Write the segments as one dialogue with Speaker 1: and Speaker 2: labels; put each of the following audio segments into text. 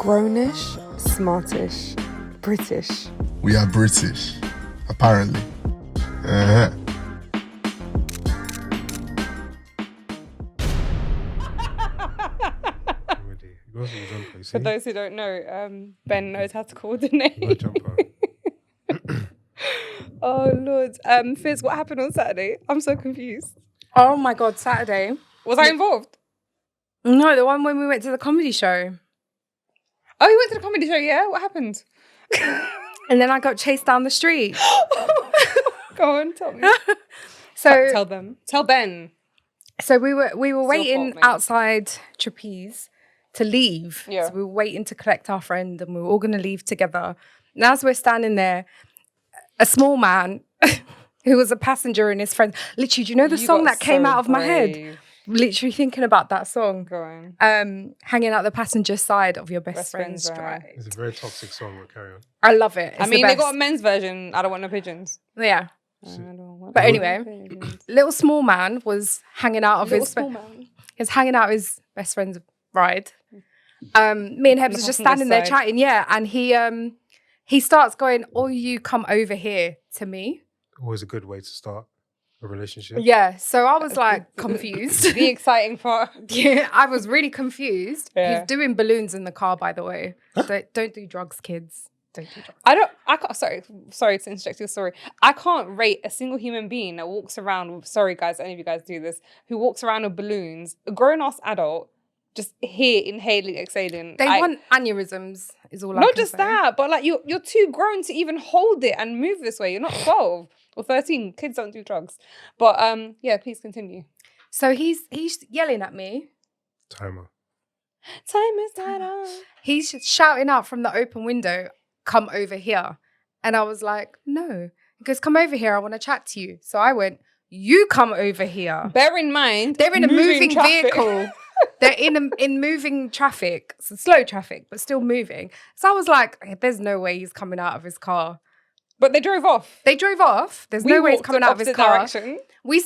Speaker 1: Grownish, smartish, British.
Speaker 2: We are British, apparently. Uh-huh.
Speaker 1: For those who don't know, Ben knows how to coordinate. Oh Lord, Fizz, what happened on Saturday? I'm so confused.
Speaker 3: Oh my God, Saturday.
Speaker 1: Was I involved?
Speaker 3: No, the one when we went to the comedy show.
Speaker 1: Oh, you went to the comedy show, yeah? What happened?
Speaker 3: And then I got chased down the street.
Speaker 1: Go on, tell me.
Speaker 3: So
Speaker 1: Tell them. Tell Ben.
Speaker 3: So we were waiting
Speaker 1: fault, mate.
Speaker 3: outside Trapeze to leave.
Speaker 1: Yeah.
Speaker 3: So we were waiting to collect our friend and we were all going to leave together. And as we're standing there, a small man who was a passenger and his friend, literally, do you know the song that came out of my head? Literally thinking about that song.
Speaker 1: Go on.
Speaker 3: Hanging out the passenger side of your best friend's
Speaker 1: friend's
Speaker 3: drive.
Speaker 2: It's a very toxic song, but carry on.
Speaker 3: I love it.
Speaker 1: I mean, they got a men's version. I don't want no pigeons.
Speaker 3: Yeah.
Speaker 1: But
Speaker 3: anyway, little small man was hanging out of his best friend's ride. Me and Hebz was just standing there chatting, yeah, and he starts going, "Oh, you come over here to me."
Speaker 2: Always a good way to start a relationship.
Speaker 3: Yeah, so I was like confused.
Speaker 1: The exciting part.
Speaker 3: Yeah, I was really confused.
Speaker 1: Yeah.
Speaker 3: He's doing balloons in the car, by the way. Don't do drugs, kids. Don't do drugs.
Speaker 1: I can't, sorry to interject your story. I can't rate a single human being that walks around with, sorry guys, any of you guys do this, who walks around with balloons, a grown-ass adult, just here inhaling, exhaling.
Speaker 3: They want aneurysms, is all I
Speaker 1: Not
Speaker 3: can
Speaker 1: just
Speaker 3: say.
Speaker 1: that, but like you're too grown to even hold it and move this way. You're not 12 or 13. Kids don't do drugs. But yeah, please continue.
Speaker 3: So he's yelling at me.
Speaker 2: Timer.
Speaker 1: Time is tight.
Speaker 3: He's shouting out from the open window, "Come over here." And I was like, "No." He goes, "Come over here. I want to chat to you." So I went, "You come over here."
Speaker 1: Bear in mind,
Speaker 3: They're in a moving
Speaker 1: traffic.
Speaker 3: vehicle. They're in moving traffic, so slow traffic, but still moving. So I was like, "There's no way he's coming out of his car."
Speaker 1: But they drove off.
Speaker 3: They drove off. There's no way he's coming out of his
Speaker 1: opposite
Speaker 3: car.
Speaker 1: direction.
Speaker 3: We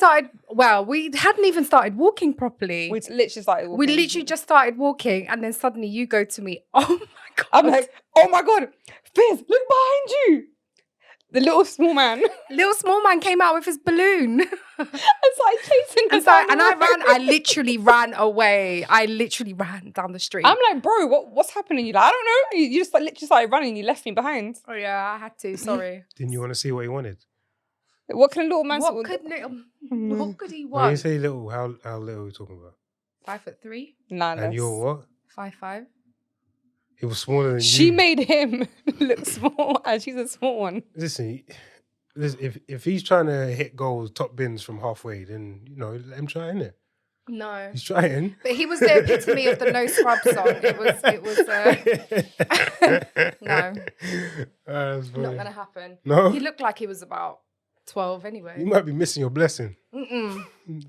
Speaker 3: hadn't even started walking properly.
Speaker 1: We literally started walking.
Speaker 3: We literally just started walking, and then suddenly you go to me. Oh my God.
Speaker 1: I'm like, oh my God, Fizz, look behind you. The little small man.
Speaker 3: Little small man came out with his balloon.
Speaker 1: And started chasing us.
Speaker 3: I literally ran away. I literally ran down the street.
Speaker 1: I'm like, bro, what's happening? You're like, I don't know. You just like, literally started running and you left me behind.
Speaker 3: Oh yeah, I had to. Sorry.
Speaker 2: Didn't you want to see what he wanted?
Speaker 1: What can a little man
Speaker 3: What could he
Speaker 2: When
Speaker 3: want?
Speaker 2: you say little, how little are we talking about?
Speaker 3: 5'3",
Speaker 1: Nah,
Speaker 2: And you're what?
Speaker 3: 5'5".
Speaker 2: He was smaller than you.
Speaker 1: She made him look small and she's a small one.
Speaker 2: Listen, if he's trying to hit goals, top bins from halfway, then, let him try, innit?
Speaker 3: No.
Speaker 2: He's trying.
Speaker 3: But he was the epitome of the no scrub song. No.
Speaker 2: That's funny.
Speaker 3: Not gonna happen.
Speaker 2: No?
Speaker 3: He looked like he was about 12 anyway.
Speaker 2: You might be missing your blessing.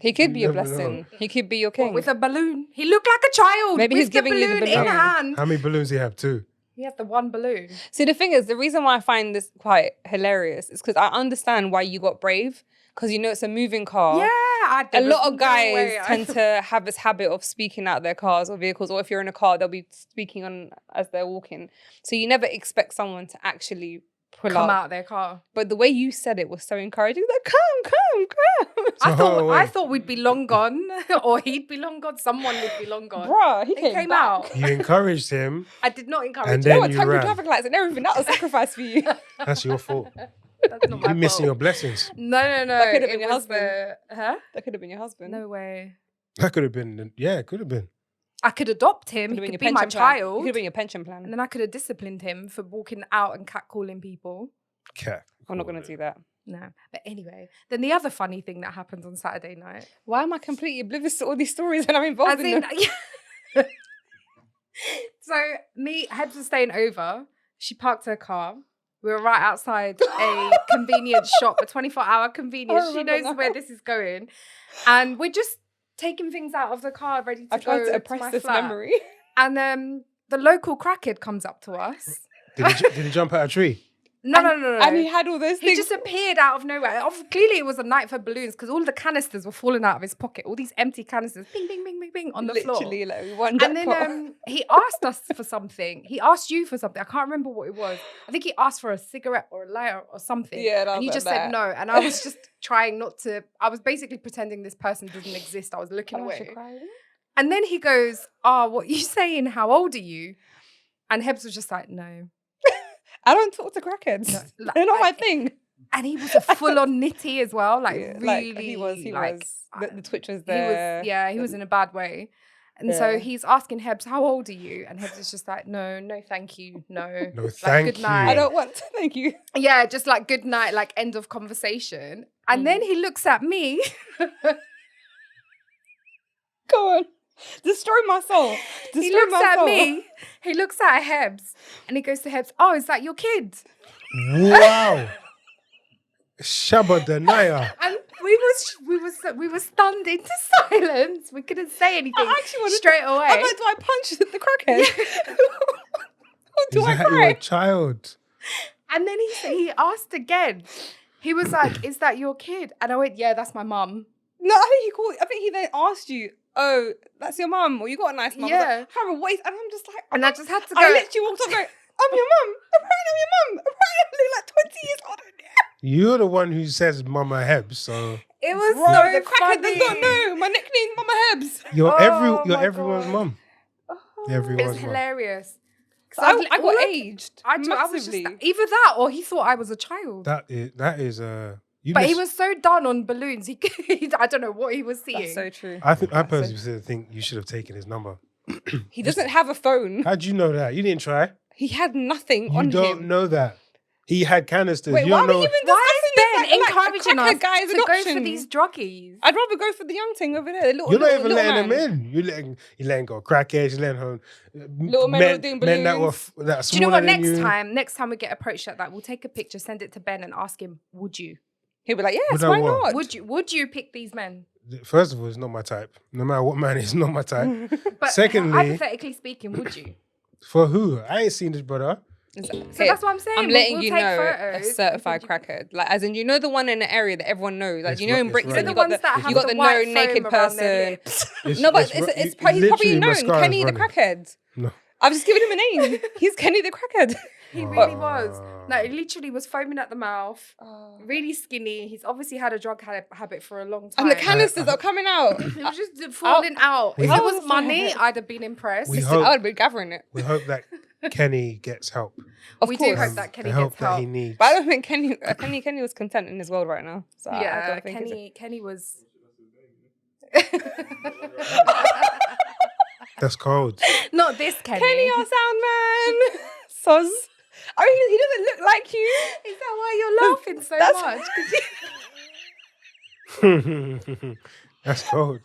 Speaker 1: He could be
Speaker 2: You
Speaker 1: a
Speaker 2: never
Speaker 1: blessing.
Speaker 2: know.
Speaker 1: He could be your king.
Speaker 3: With a balloon. He looked like a child.
Speaker 1: Maybe
Speaker 3: with
Speaker 1: he's giving you the
Speaker 3: balloon in
Speaker 1: balloon.
Speaker 3: hand.
Speaker 2: How many balloons do you have? 2?
Speaker 3: He had the one balloon.
Speaker 1: See, the thing is, the reason why I find this quite hilarious is because I understand why you got brave. Because, it's a moving car.
Speaker 3: Yeah.
Speaker 1: A lot of guys tend to have this habit of speaking out their cars or vehicles, or if you're in a car, they'll be speaking on as they're walking. So you never expect someone to actually
Speaker 3: come out their car.
Speaker 1: But the way you said it was so encouraging. Like, come.
Speaker 3: I thought we'd be long gone, or he'd be long gone. Someone would be long gone.
Speaker 1: Bruh, he
Speaker 3: It came
Speaker 1: back.
Speaker 3: out.
Speaker 2: You encouraged him.
Speaker 3: I did not encourage
Speaker 2: And
Speaker 3: him.
Speaker 2: then
Speaker 1: What
Speaker 2: you
Speaker 1: time
Speaker 2: ran.
Speaker 1: traffic lights and everything? That was a sacrifice for you.
Speaker 2: That's your fault.
Speaker 3: That's not my
Speaker 2: You're missing
Speaker 3: fault.
Speaker 2: your blessings.
Speaker 3: No.
Speaker 1: That could have been
Speaker 3: It
Speaker 1: your
Speaker 3: was
Speaker 1: husband.
Speaker 3: Huh?
Speaker 1: That could have been your husband.
Speaker 3: No way.
Speaker 2: That could have been, it could have been.
Speaker 3: I could adopt him.
Speaker 1: Could have
Speaker 3: He
Speaker 1: been
Speaker 3: could
Speaker 1: your
Speaker 3: be my
Speaker 1: pension plan. It
Speaker 3: child.
Speaker 1: could have been your pension plan.
Speaker 3: And then I could have disciplined him for walking out and catcalling people.
Speaker 2: Cat.
Speaker 1: I'm not going to do that.
Speaker 3: No. But anyway, then the other funny thing that happened on Saturday night.
Speaker 1: Why am I completely oblivious to all these stories and I'm involved in them?
Speaker 3: So Hebz was staying over. She parked her car. We were right outside a convenience shop, a 24-hour convenience. She knows where this is going. And we're just taking things out of the car, ready to
Speaker 1: I tried
Speaker 3: go
Speaker 1: to
Speaker 3: to
Speaker 1: oppress
Speaker 3: my
Speaker 1: this
Speaker 3: flat.
Speaker 1: memory.
Speaker 3: And the local crackhead comes up to us.
Speaker 2: Did he jump out a tree?
Speaker 3: No.
Speaker 1: And he had all those
Speaker 3: He
Speaker 1: things.
Speaker 3: just appeared out of nowhere. Clearly, it was a night for balloons because all the canisters were falling out of his pocket. All these empty canisters, bing, bing, bing, bing, bing, on the floor.
Speaker 1: Literally, like, we won
Speaker 3: And
Speaker 1: jackpot.
Speaker 3: then he asked us for something. He asked you for something. I can't remember what it was. I think he asked for a cigarette or a lighter or something.
Speaker 1: Yeah, and I
Speaker 3: and you
Speaker 1: was
Speaker 3: just
Speaker 1: like,
Speaker 3: said no. And I was just trying not to. I was basically pretending this person didn't exist. I was looking away. And then he goes, "Oh, what are you saying? How old are you?" And Hebz was just like, "No."
Speaker 1: I don't talk to crackheads.
Speaker 3: No,
Speaker 1: They're not my thing.
Speaker 3: And he was a full-on nitty as well, like
Speaker 1: Yeah,
Speaker 3: really.
Speaker 1: like, he was. The twitch was
Speaker 3: He
Speaker 1: there.
Speaker 3: was, he was in a bad way. And so
Speaker 1: Yeah.
Speaker 3: he's asking Hebz, "How old are you?" And Hebz is just like, no, thank you, no.
Speaker 2: No,
Speaker 3: Like,
Speaker 2: thank
Speaker 3: good
Speaker 2: you.
Speaker 3: night.
Speaker 1: I don't want to. Thank you.
Speaker 3: Yeah, just like good night, like end of conversation. And then he looks at me.
Speaker 1: Go on. Destroy my soul.
Speaker 3: He looks at me. He looks at Hebz, and he goes to Hebz, "Oh, is that your kid?"
Speaker 2: Wow. Shabba Danaya.
Speaker 3: And we were stunned into silence. We couldn't say anything
Speaker 1: I actually wanted
Speaker 3: straight away.
Speaker 1: I'm like, do I punch the crackhead? Or do
Speaker 2: Is
Speaker 1: I
Speaker 2: that
Speaker 1: cry?
Speaker 2: your child?
Speaker 3: And then he asked again. He was like, "Is that your kid?" And I went, "Yeah, that's my mum."
Speaker 1: No, I think he then asked you, "Oh, that's your mum, or you got a nice mum."
Speaker 3: Yeah.
Speaker 1: I was like, "However, wait," and I'm just like,
Speaker 3: And I just had to go.
Speaker 1: I literally walked up going, "I'm your mum. Apparently I'm your mum. Apparently I look like 20 years older than you."
Speaker 2: You're the one who says Mama Hebz, so
Speaker 3: It was
Speaker 1: Bro,
Speaker 3: so
Speaker 1: the crackhead
Speaker 3: funny.
Speaker 1: does not know. My nickname's Mama Hebz.
Speaker 2: you're
Speaker 3: Oh
Speaker 2: you're
Speaker 3: my
Speaker 2: everyone's
Speaker 3: God.
Speaker 2: mum.
Speaker 3: It
Speaker 2: Everyone's
Speaker 3: was
Speaker 2: mum.
Speaker 3: hilarious.
Speaker 1: So
Speaker 3: I
Speaker 1: I,
Speaker 3: was-
Speaker 1: I
Speaker 3: all
Speaker 1: got
Speaker 3: I-
Speaker 1: aged
Speaker 3: I was just
Speaker 1: massively.
Speaker 3: either that or he thought I was a child.
Speaker 2: That is you
Speaker 3: But he
Speaker 2: miss-
Speaker 3: was so done on balloons. I don't know what he was seeing.
Speaker 1: That's so true.
Speaker 2: I
Speaker 1: That's
Speaker 2: personally think you should have taken his number.
Speaker 1: He doesn't have a phone.
Speaker 2: How'd you know that? You didn't try.
Speaker 1: He had nothing
Speaker 2: You
Speaker 1: on
Speaker 2: don't
Speaker 1: him.
Speaker 2: know that. He had canisters.
Speaker 1: Wait,
Speaker 2: you
Speaker 1: why
Speaker 2: don't
Speaker 1: are
Speaker 2: know.
Speaker 1: we even
Speaker 3: Why
Speaker 1: discussing
Speaker 3: is Ben
Speaker 1: this? Like,
Speaker 3: encouraging
Speaker 1: a
Speaker 3: us
Speaker 1: crackhead guy is
Speaker 3: to
Speaker 1: an
Speaker 3: go
Speaker 1: option.
Speaker 3: for these druggies?
Speaker 1: I'd rather go for the young thing over there.
Speaker 2: You're not even letting
Speaker 1: man.
Speaker 2: them in. You letting go crackheads. You letting home
Speaker 1: Little men who are doing
Speaker 2: men that were
Speaker 1: balloons.
Speaker 2: that are
Speaker 3: Do you know
Speaker 2: smaller
Speaker 3: what?
Speaker 2: than
Speaker 3: Next time we get approached like that, we'll take a picture, send it to Ben, and ask him, "Would you?
Speaker 1: He'll be like, yes,
Speaker 2: Would I
Speaker 1: why
Speaker 2: what?
Speaker 1: not?
Speaker 3: Would you pick these men?"
Speaker 2: First of all, it's not my type. No matter what man, it's not my type.
Speaker 3: But
Speaker 2: Secondly,
Speaker 3: hypothetically speaking, would you?
Speaker 2: for who? I ain't seen this brother.
Speaker 3: So that's what I'm saying.
Speaker 1: I'm letting
Speaker 3: we'll
Speaker 1: you
Speaker 3: take
Speaker 1: know
Speaker 3: photos
Speaker 1: a certified crackhead. Like, as in, you know the one in the area that everyone knows. Like,
Speaker 2: It's
Speaker 1: you know in
Speaker 2: right-
Speaker 1: Brixton,
Speaker 2: it's
Speaker 1: you
Speaker 2: right.
Speaker 1: got
Speaker 3: The ones that
Speaker 1: the
Speaker 3: have
Speaker 1: you got
Speaker 3: the
Speaker 1: the
Speaker 3: white
Speaker 1: known naked
Speaker 3: foam around their
Speaker 1: person.
Speaker 3: lips.
Speaker 1: No, but he's
Speaker 2: literally
Speaker 1: probably known.
Speaker 2: mascara's
Speaker 1: Kenny the
Speaker 2: running.
Speaker 1: crackhead.
Speaker 2: No.
Speaker 1: I've just given him a name. He's Kenny the crackhead.
Speaker 3: He really
Speaker 2: Oh.
Speaker 3: was. No, he literally was foaming at the mouth, really skinny. He's obviously had a drug habit for a long time.
Speaker 1: And the canisters are coming out.
Speaker 3: He was just falling out. If
Speaker 2: How
Speaker 3: it
Speaker 1: old
Speaker 3: was
Speaker 1: was my
Speaker 3: money,
Speaker 1: head?
Speaker 3: I'd have been impressed.
Speaker 2: We
Speaker 1: I
Speaker 2: hope-
Speaker 1: would be gathering it.
Speaker 2: We hope that Kenny gets help.
Speaker 1: Of
Speaker 3: We
Speaker 1: course.
Speaker 3: do hope that Kenny
Speaker 2: the help
Speaker 3: gets
Speaker 2: that
Speaker 3: help.
Speaker 2: he needs.
Speaker 1: But I don't think Kenny was content in his world right now. So I
Speaker 3: Yeah,
Speaker 1: don't think
Speaker 3: Kenny was.
Speaker 2: That's cold.
Speaker 3: Not this Kenny.
Speaker 1: Kenny, our sound man. Soz. I mean, he doesn't look like you.
Speaker 3: Is that why you're laughing so
Speaker 1: That's-
Speaker 3: much? 'Cause you-
Speaker 2: That's cold.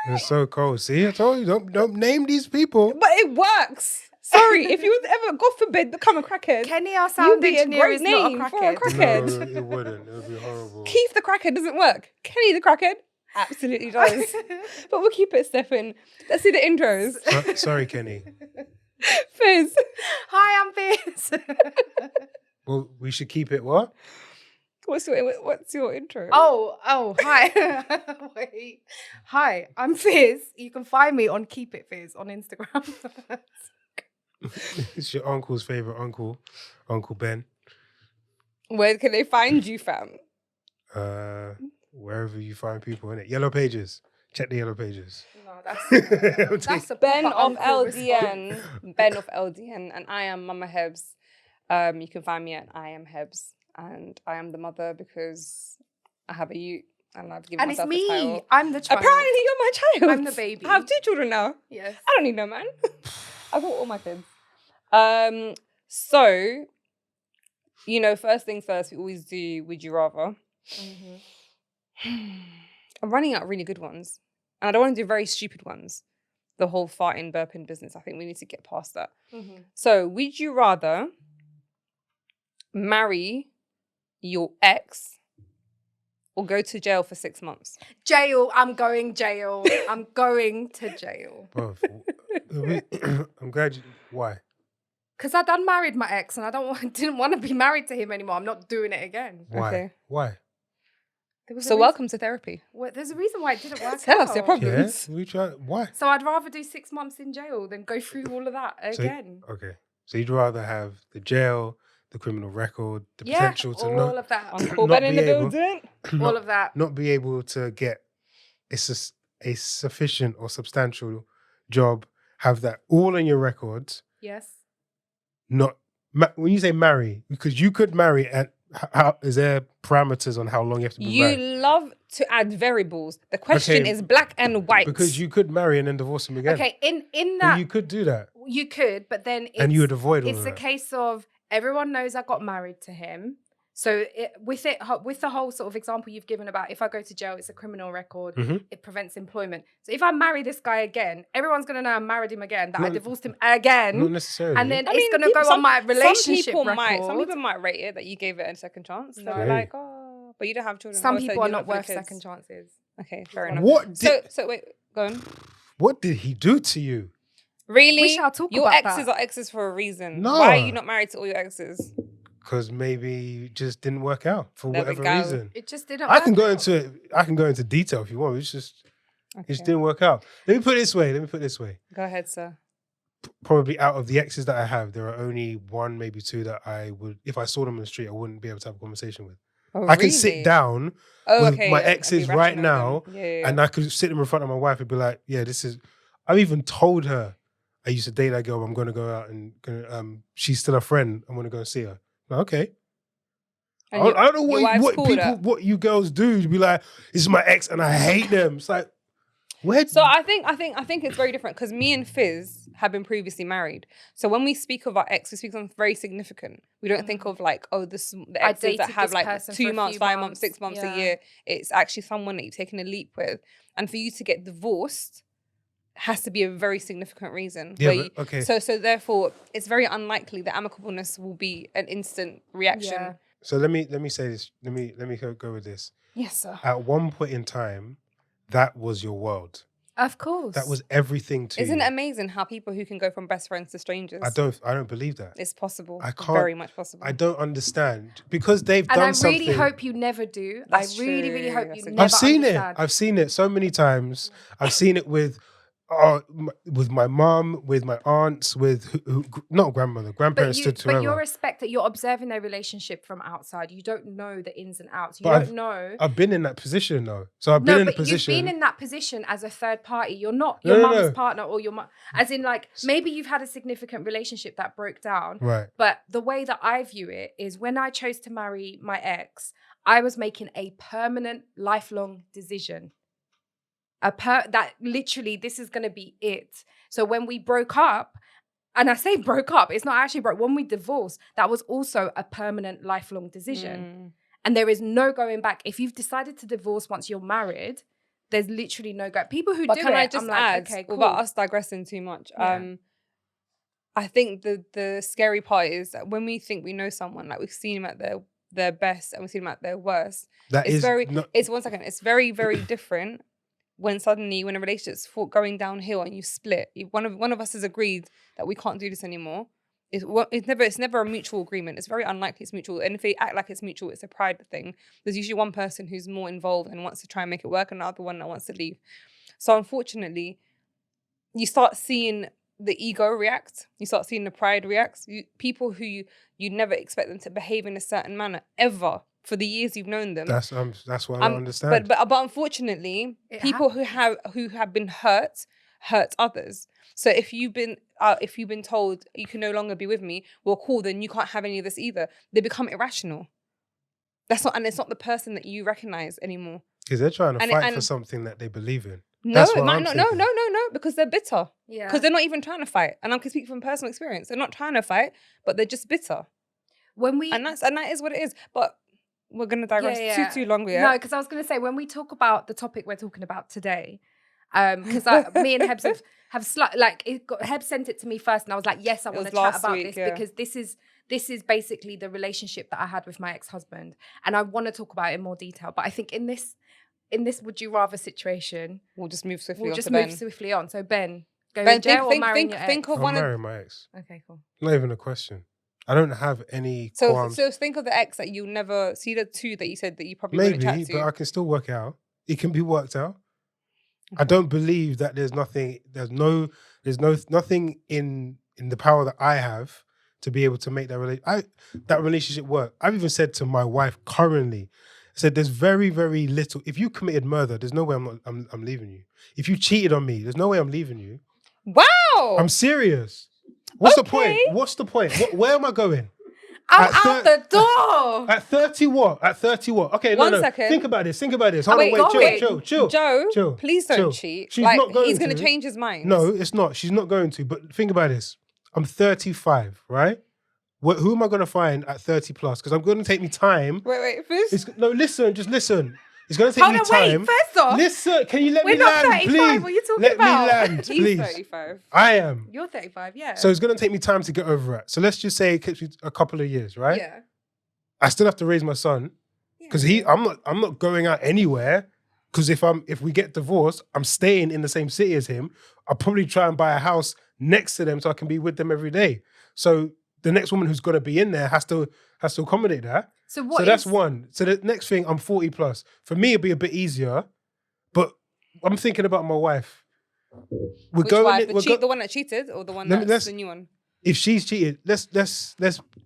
Speaker 2: That's so cold. See, I told you, don't name these people.
Speaker 1: But it works. Sorry, if you was ever, God forbid, become a crackhead,
Speaker 3: Kenny, our
Speaker 1: you'd
Speaker 3: sound
Speaker 1: be a
Speaker 3: engineer,
Speaker 1: great
Speaker 3: is not a
Speaker 1: name for a
Speaker 3: crackhead.
Speaker 1: crackhead.
Speaker 2: No, it wouldn't. It would be horrible.
Speaker 1: Keith the crackhead doesn't work. Kenny the crackhead absolutely does. But we'll keep it, Stefan. Let's see the intros.
Speaker 2: Sorry, Kenny.
Speaker 1: Fizz.
Speaker 3: Hi, I'm Fizz.
Speaker 2: Well, we should keep it what?
Speaker 1: What's your intro?
Speaker 3: Oh, hi. Wait. Hi, I'm Fizz. You can find me on Keep It Fizz on Instagram.
Speaker 2: It's your uncle's favorite uncle, Uncle Ben.
Speaker 1: Where can they find you, fam?
Speaker 2: Wherever you find people in it. Yellow Pages. Check the Yellow Pages.
Speaker 3: No, that's a
Speaker 1: Ben
Speaker 3: proper
Speaker 1: of
Speaker 3: uncle
Speaker 1: LDN.
Speaker 3: response.
Speaker 1: Ben of LDN. And I am Mama Hebz. You can find me at I am Hebz. And I am the mother because I have a youth and I've given
Speaker 3: And it's
Speaker 1: myself a
Speaker 3: me.
Speaker 1: title.
Speaker 3: I'm the child.
Speaker 1: Apparently you're my child.
Speaker 3: I'm the baby.
Speaker 1: I have 2 children now.
Speaker 3: Yes.
Speaker 1: I don't need no man. I've got all my kids. So, you know, first things first, we always do Would You Rather. I'm running out of really good ones. And I don't want to do very stupid ones. The whole farting, burping business. I think we need to get past that. So, would you rather marry your ex or go to jail for 6 months?
Speaker 3: Jail. I'm going jail. I'm going to jail.
Speaker 2: Both. I'm glad you. Why?
Speaker 3: Because I done married my ex and I didn't want to be married to him anymore. I'm not doing it again.
Speaker 2: Why?
Speaker 1: Okay.
Speaker 2: Why?
Speaker 1: So welcome to therapy.
Speaker 3: There's a reason why it didn't work out.
Speaker 1: Tell us your
Speaker 2: Yeah,
Speaker 1: problems.
Speaker 2: we try. Why?
Speaker 3: So I'd rather do 6 months in jail than go through all of that again.
Speaker 2: Okay. So you'd rather have the jail, the criminal record, the potential to
Speaker 3: all of that.
Speaker 1: Uncle
Speaker 2: not
Speaker 1: Ben in
Speaker 2: be
Speaker 1: the
Speaker 2: able-
Speaker 1: building.
Speaker 3: All of that.
Speaker 2: not be able to get a sufficient or substantial job, have that all on your records.
Speaker 3: Yes.
Speaker 2: Not when you say marry, because you could marry and how is there parameters on how long you have to be married?
Speaker 1: You love to add variables. The question
Speaker 2: Okay.
Speaker 1: is black and white.
Speaker 2: Because you could marry and then divorce him again.
Speaker 3: Okay, in
Speaker 2: But
Speaker 3: that
Speaker 2: you could do that,
Speaker 3: you could, but then
Speaker 2: and you would avoid all
Speaker 3: it's
Speaker 2: of
Speaker 3: a
Speaker 2: that.
Speaker 3: case of everyone knows I got married to him. So with the whole sort of example you've given about if I go to jail, it's a criminal record,
Speaker 2: Mhm.
Speaker 3: it prevents employment. So if I marry this guy again, everyone's going to know I married him again, that I
Speaker 2: Not-
Speaker 3: divorced him again.
Speaker 2: Not necessarily.
Speaker 3: And then
Speaker 1: I
Speaker 3: it's
Speaker 1: mean,
Speaker 3: going to go on my relationship
Speaker 1: some
Speaker 3: record.
Speaker 1: people might rate it that you gave it a second chance. They'll be
Speaker 2: Okay.
Speaker 1: like, oh, but you don't have children.
Speaker 3: Some
Speaker 1: Oh, so
Speaker 3: people are
Speaker 1: you're
Speaker 3: not
Speaker 1: for the
Speaker 3: worth
Speaker 1: kids.
Speaker 3: second chances.
Speaker 1: Okay, fair enough.
Speaker 2: What did
Speaker 1: So wait, go on.
Speaker 2: what did he do to you?
Speaker 1: Really?
Speaker 3: We shall talk
Speaker 1: your
Speaker 3: about
Speaker 1: exes
Speaker 3: that.
Speaker 1: are exes for a reason.
Speaker 2: No.
Speaker 1: Why are you not married to all your exes?
Speaker 2: Because maybe it just didn't work out for
Speaker 1: There we
Speaker 2: whatever
Speaker 1: go.
Speaker 2: reason.
Speaker 3: It just didn't
Speaker 2: I can
Speaker 3: work
Speaker 2: go
Speaker 3: out.
Speaker 2: into it. I can go into detail if you want. It just
Speaker 1: Okay.
Speaker 2: didn't work out. Let me put it this way.
Speaker 1: Go ahead, sir.
Speaker 2: Probably out of the exes that I have, there are only one, maybe two that I would, if I saw them on the street, I wouldn't be able to have a conversation with.
Speaker 1: Oh,
Speaker 2: I can
Speaker 1: really?
Speaker 2: sit down
Speaker 1: Oh,
Speaker 2: with
Speaker 1: okay,
Speaker 2: my
Speaker 1: yeah, and be
Speaker 2: exes
Speaker 1: rational
Speaker 2: right
Speaker 1: with
Speaker 2: now,
Speaker 1: them. Yeah.
Speaker 2: and I could sit them in front of my wife and be like, "Yeah, this is." I've even told her I used to date that girl. I'm going to go out and she's still a friend. I'm going to go and see her. Like, okay.
Speaker 1: And
Speaker 2: I don't know
Speaker 1: your wife's
Speaker 2: what
Speaker 1: cool with
Speaker 2: people,
Speaker 1: that?
Speaker 2: what you girls do to be like, "This is my ex and I hate them." It's like, where?
Speaker 1: So I think it's very different because me and Fizz have been previously married. So when we speak of our ex, we speak of something very significant. We don't think of like, oh, the
Speaker 3: I
Speaker 1: exes
Speaker 3: dated
Speaker 1: that have
Speaker 3: this
Speaker 1: like
Speaker 3: person for
Speaker 1: 2
Speaker 3: a
Speaker 1: months,
Speaker 3: few
Speaker 1: 5 months,
Speaker 3: months.
Speaker 1: 6 months,
Speaker 3: Yeah.
Speaker 1: a year. It's actually someone that you've taken a leap with. And for you to get divorced has to be a very significant reason.
Speaker 2: Yeah,
Speaker 1: where
Speaker 2: but, okay.
Speaker 1: So therefore, it's very unlikely that amicableness will be an instant reaction.
Speaker 3: Yeah.
Speaker 2: So let me say this. Let me go with this.
Speaker 1: Yes, sir.
Speaker 2: At one point in time, that was your world.
Speaker 3: Of course.
Speaker 2: That was everything to
Speaker 1: Isn't
Speaker 2: you.
Speaker 1: it amazing how people who can go from best friends to strangers?
Speaker 2: I don't believe that.
Speaker 1: It's possible.
Speaker 2: I can't.
Speaker 1: Very much possible.
Speaker 2: I don't understand because they've
Speaker 3: and
Speaker 2: done
Speaker 3: I
Speaker 2: something.
Speaker 3: really hope you never do.
Speaker 1: That's
Speaker 3: I really, really
Speaker 1: true.
Speaker 3: hope
Speaker 1: That's
Speaker 3: you
Speaker 1: a-
Speaker 3: never
Speaker 2: I've seen
Speaker 3: understand.
Speaker 2: it. I've seen it so many times. I've seen it with my mum, with my aunts, with not grandmother, grandparents to
Speaker 3: But
Speaker 2: whoever.
Speaker 3: you respect that you're observing their relationship from outside. You don't know the ins and outs. You
Speaker 2: But
Speaker 3: don't know.
Speaker 2: I've been in that position though. So I've been in a position.
Speaker 3: You've been in that position as a third party. You're not
Speaker 2: No,
Speaker 3: your
Speaker 2: no,
Speaker 3: mum's
Speaker 2: no.
Speaker 3: partner or your mum. As in, like, maybe you've had a significant relationship that broke down.
Speaker 2: Right.
Speaker 3: But the way that I view it is when I chose to marry my ex, I was making a permanent, lifelong decision. That literally, this is going to be it. So when we broke up, and I say broke up, it's not actually broke. When we divorced, that was also a permanent, lifelong decision. And there is no going back. If you've decided to divorce once you're married, there's literally no go. People who
Speaker 1: But
Speaker 3: do
Speaker 1: can
Speaker 3: it,
Speaker 1: I just
Speaker 3: I'm like,
Speaker 1: add,
Speaker 3: okay, cool.
Speaker 1: without us digressing too much,
Speaker 3: Yeah.
Speaker 1: I think the scary part is that when we think we know someone, like we've seen them at their best and we've seen them at their worst,
Speaker 2: That
Speaker 1: it's
Speaker 2: is
Speaker 1: very,
Speaker 2: not-
Speaker 1: it's one second, it's very, very different when suddenly, when a relationship's going downhill and you split, one of us has agreed that we can't do this anymore. It's never a mutual agreement. It's very unlikely it's mutual. And if they act like it's mutual, it's a pride thing. There's usually one person who's more involved and wants to try and make it work, and another one that wants to leave. So unfortunately, you start seeing the ego react. You start seeing the pride react. People who you never expect them to behave in a certain manner ever for the years you've known them.
Speaker 2: That's what I don't understand.
Speaker 1: But unfortunately, people who have been hurt others. So if you've been told you can no longer be with me, well, cool, then you can't have any of this either. They become irrational. It's not the person that you recognize anymore.
Speaker 2: Because they're trying to
Speaker 1: And-
Speaker 2: fight
Speaker 1: and-
Speaker 2: for something that they believe in.
Speaker 1: No,
Speaker 2: That's
Speaker 1: it
Speaker 2: what
Speaker 1: might
Speaker 2: I'm
Speaker 1: not.
Speaker 2: thinking.
Speaker 1: No, because they're bitter.
Speaker 3: Yeah.
Speaker 1: Because they're not even trying to fight. And I can speak from personal experience. They're not trying to fight, but they're just bitter.
Speaker 3: When we
Speaker 1: And that is what it is. But we're gonna digress too long. Yeah.
Speaker 3: No, because I was going to say when we talk about the topic we're talking about today, because me and Hebz Hebz sent it to me first, and I was like, yes, I want to chat
Speaker 1: last
Speaker 3: about
Speaker 1: week,
Speaker 3: this
Speaker 1: yeah.
Speaker 3: because this is basically the relationship that I had with my ex-husband, and I want to talk about it in more detail. But I think in this would you rather situation,
Speaker 1: We'll just move swiftly
Speaker 3: we'll
Speaker 1: on
Speaker 3: just
Speaker 1: to
Speaker 3: move
Speaker 1: Ben.
Speaker 3: swiftly on. So Ben, go
Speaker 1: Ben,
Speaker 3: in jail or marrying your ex?
Speaker 1: think of
Speaker 2: I'll
Speaker 1: one of.
Speaker 2: marry my ex.
Speaker 3: Okay, cool.
Speaker 2: Not even a question. I don't have any
Speaker 1: So
Speaker 2: qualms.
Speaker 1: think of the ex that you'll never see, the two that you said that you probably wouldn't
Speaker 2: Maybe,
Speaker 1: chat
Speaker 2: but
Speaker 1: to.
Speaker 2: I can still work it out. It can be worked out. I don't believe that there's nothing in the power that I have to be able to make that relationship work. I've even said to my wife currently, I said there's very, very little. If you committed murder, there's no way I'm leaving you. If you cheated on me, there's no way I'm leaving you.
Speaker 1: Wow.
Speaker 2: I'm serious. What's
Speaker 1: Okay.
Speaker 2: the point? Where am I going?
Speaker 3: I'm out the door.
Speaker 2: At 30 what? At 30 what? Okay,
Speaker 1: One
Speaker 2: no.
Speaker 1: second.
Speaker 2: Think about this. Hold on,
Speaker 1: wait,
Speaker 2: chill.
Speaker 1: Joe, please don't cheat.
Speaker 2: She's not going
Speaker 1: he's going
Speaker 2: to
Speaker 1: to change his mind.
Speaker 2: No, it's not. She's not going to. But think about this. I'm 35, right? Who am I going to find at 30 plus? Because I'm going to take me time.
Speaker 1: Wait, first.
Speaker 2: Just listen. It's going to take me time.
Speaker 3: Wait, first off.
Speaker 2: Listen, can you let me
Speaker 3: We're not
Speaker 2: land,
Speaker 3: 35.
Speaker 2: please?
Speaker 3: What are you talking
Speaker 2: let
Speaker 3: about?
Speaker 2: me land,
Speaker 1: He's
Speaker 2: please.
Speaker 1: 35.
Speaker 2: I am.
Speaker 3: You're 35, yeah.
Speaker 2: So it's going to take me time to get over it. So let's just say it takes me a couple of years, right?
Speaker 3: Yeah.
Speaker 2: I still have to raise my son because I'm not going out anywhere. Because if we get divorced, I'm staying in the same city as him. I'll probably try and buy a house next to them so I can be with them every day. So the next woman who's going to be in there has to accommodate that. So that's one. So the next thing, I'm 40 plus. For me, it'd be a bit easier, but I'm thinking about my wife.
Speaker 1: Which wife? The one that cheated or the one that's the new one?
Speaker 2: If she's cheated, let's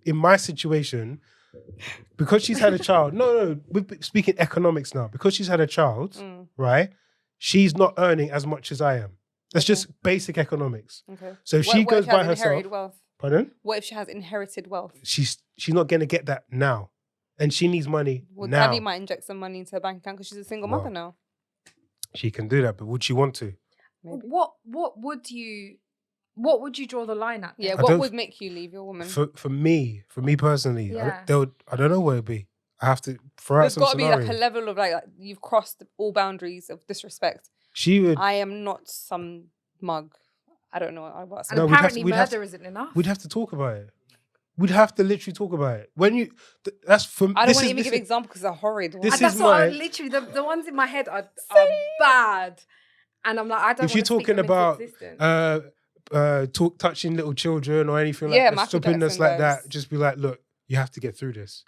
Speaker 2: in my situation, because she's had a child. No, we're speaking economics now. Because she's had a child, right? She's not earning as much as I am. That's just basic economics.
Speaker 1: Okay.
Speaker 2: So if she goes by herself.
Speaker 1: Inherited wealth?
Speaker 2: Pardon?
Speaker 1: What if she has inherited wealth?
Speaker 2: She's not going to get that now. And she needs money now.
Speaker 1: Daddy might inject some money into her bank account because she's a single mother now.
Speaker 2: She can do that, but would she want to?
Speaker 1: Maybe.
Speaker 3: What would you draw the line at?
Speaker 1: Yeah, what would make you leave your woman?
Speaker 2: For me personally,
Speaker 3: Yeah.
Speaker 2: I don't know where it'd be. I have to throw out some
Speaker 1: There's got to be
Speaker 2: scenarios.
Speaker 1: like a level of like you've crossed all boundaries of disrespect.
Speaker 2: She would.
Speaker 1: I am not some mug. I don't know what.
Speaker 3: And
Speaker 2: No,
Speaker 3: apparently
Speaker 2: we'd have
Speaker 3: murder isn't enough.
Speaker 2: We'd have to talk about it. We'd have to literally talk about it. When you, that's from.
Speaker 1: I don't want to even give examples because they're horrid.
Speaker 2: This
Speaker 3: And that's
Speaker 2: is
Speaker 3: what
Speaker 2: my-
Speaker 3: literally the ones in my head are bad, and I'm like, I don't.
Speaker 2: If you're talking about touching little children or anything like that,
Speaker 1: Michael
Speaker 2: stupidness
Speaker 1: Jackson
Speaker 2: like that,
Speaker 1: vibes.
Speaker 2: just be like, look, you have to get through this.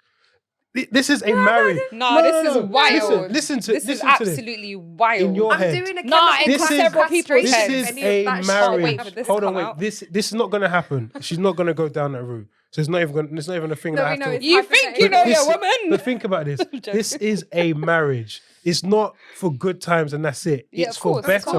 Speaker 2: This is a marriage.
Speaker 1: No, this is wild.
Speaker 2: Listen to
Speaker 1: this.
Speaker 2: listen
Speaker 1: Is
Speaker 2: to
Speaker 1: absolutely wild.
Speaker 2: In your
Speaker 3: I'm
Speaker 2: head.
Speaker 3: doing a
Speaker 1: No,
Speaker 3: chemical
Speaker 1: it's
Speaker 3: class
Speaker 1: several people's
Speaker 3: castration
Speaker 1: heads.
Speaker 2: This
Speaker 3: if
Speaker 2: is
Speaker 3: any
Speaker 2: a
Speaker 3: of that shit-
Speaker 1: Can't wait
Speaker 2: marriage.
Speaker 1: for this
Speaker 2: Hold
Speaker 1: to
Speaker 2: on,
Speaker 1: come
Speaker 2: wait.
Speaker 1: out.
Speaker 2: This is not going to happen. She's not going to go down that route. So it's not even a thing
Speaker 3: No,
Speaker 2: that I
Speaker 3: we
Speaker 2: have
Speaker 3: know
Speaker 2: to.
Speaker 3: it's
Speaker 1: You think you know
Speaker 2: This-
Speaker 1: your woman?
Speaker 2: But think about this.
Speaker 1: I'm joking.
Speaker 2: This is a marriage. It's not for good times and that's it.
Speaker 1: Yeah,
Speaker 2: It's
Speaker 1: of
Speaker 2: for
Speaker 1: course.
Speaker 2: better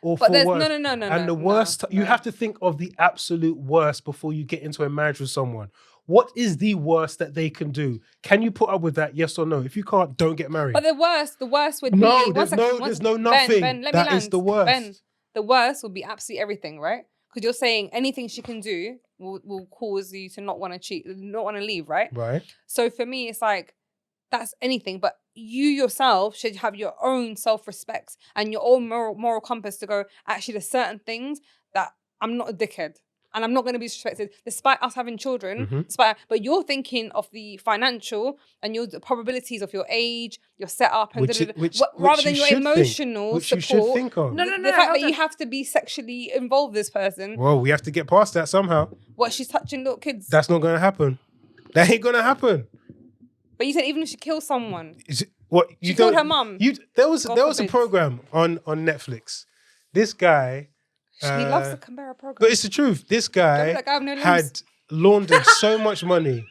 Speaker 2: or
Speaker 1: But
Speaker 2: for
Speaker 1: there's
Speaker 2: worse.
Speaker 1: no.
Speaker 2: And the worst, you have to think of the absolute worst before you get into a marriage with someone. What is the worst that they can do? Can you put up with that? Yes or no? If you can't, don't get married.
Speaker 1: But the worst would
Speaker 2: No,
Speaker 1: be.
Speaker 2: there's no nothing.
Speaker 1: Ben, let me
Speaker 2: That
Speaker 1: land.
Speaker 2: is the worst.
Speaker 1: Ben, the worst would be absolutely everything, right? Because you're saying anything she can do will cause you to not want to cheat, not want to leave, right?
Speaker 2: Right.
Speaker 1: So for me, it's like that's anything, but you yourself should have your own self-respect and your own moral compass to go, actually, there's certain things that I'm not a dickhead. And I'm not going to be disrespected, despite us having children. But you're thinking of the financial and the probabilities of your age, your setup, and rather than your emotional support.
Speaker 2: You should think of.
Speaker 3: No.
Speaker 1: The fact that you have to be sexually involved with this person.
Speaker 2: Well, we have to get past that somehow.
Speaker 1: What, she's touching little kids?
Speaker 2: That's not going to happen. That ain't going to happen.
Speaker 1: But you said even if she kills someone.
Speaker 2: What
Speaker 1: She killed her mum.
Speaker 2: There was a
Speaker 1: forbid.
Speaker 2: program on Netflix. This guy.
Speaker 1: He loves the Canberra program.
Speaker 2: But it's the truth. This guy
Speaker 1: That guy have no limbs.
Speaker 2: had laundered so much money.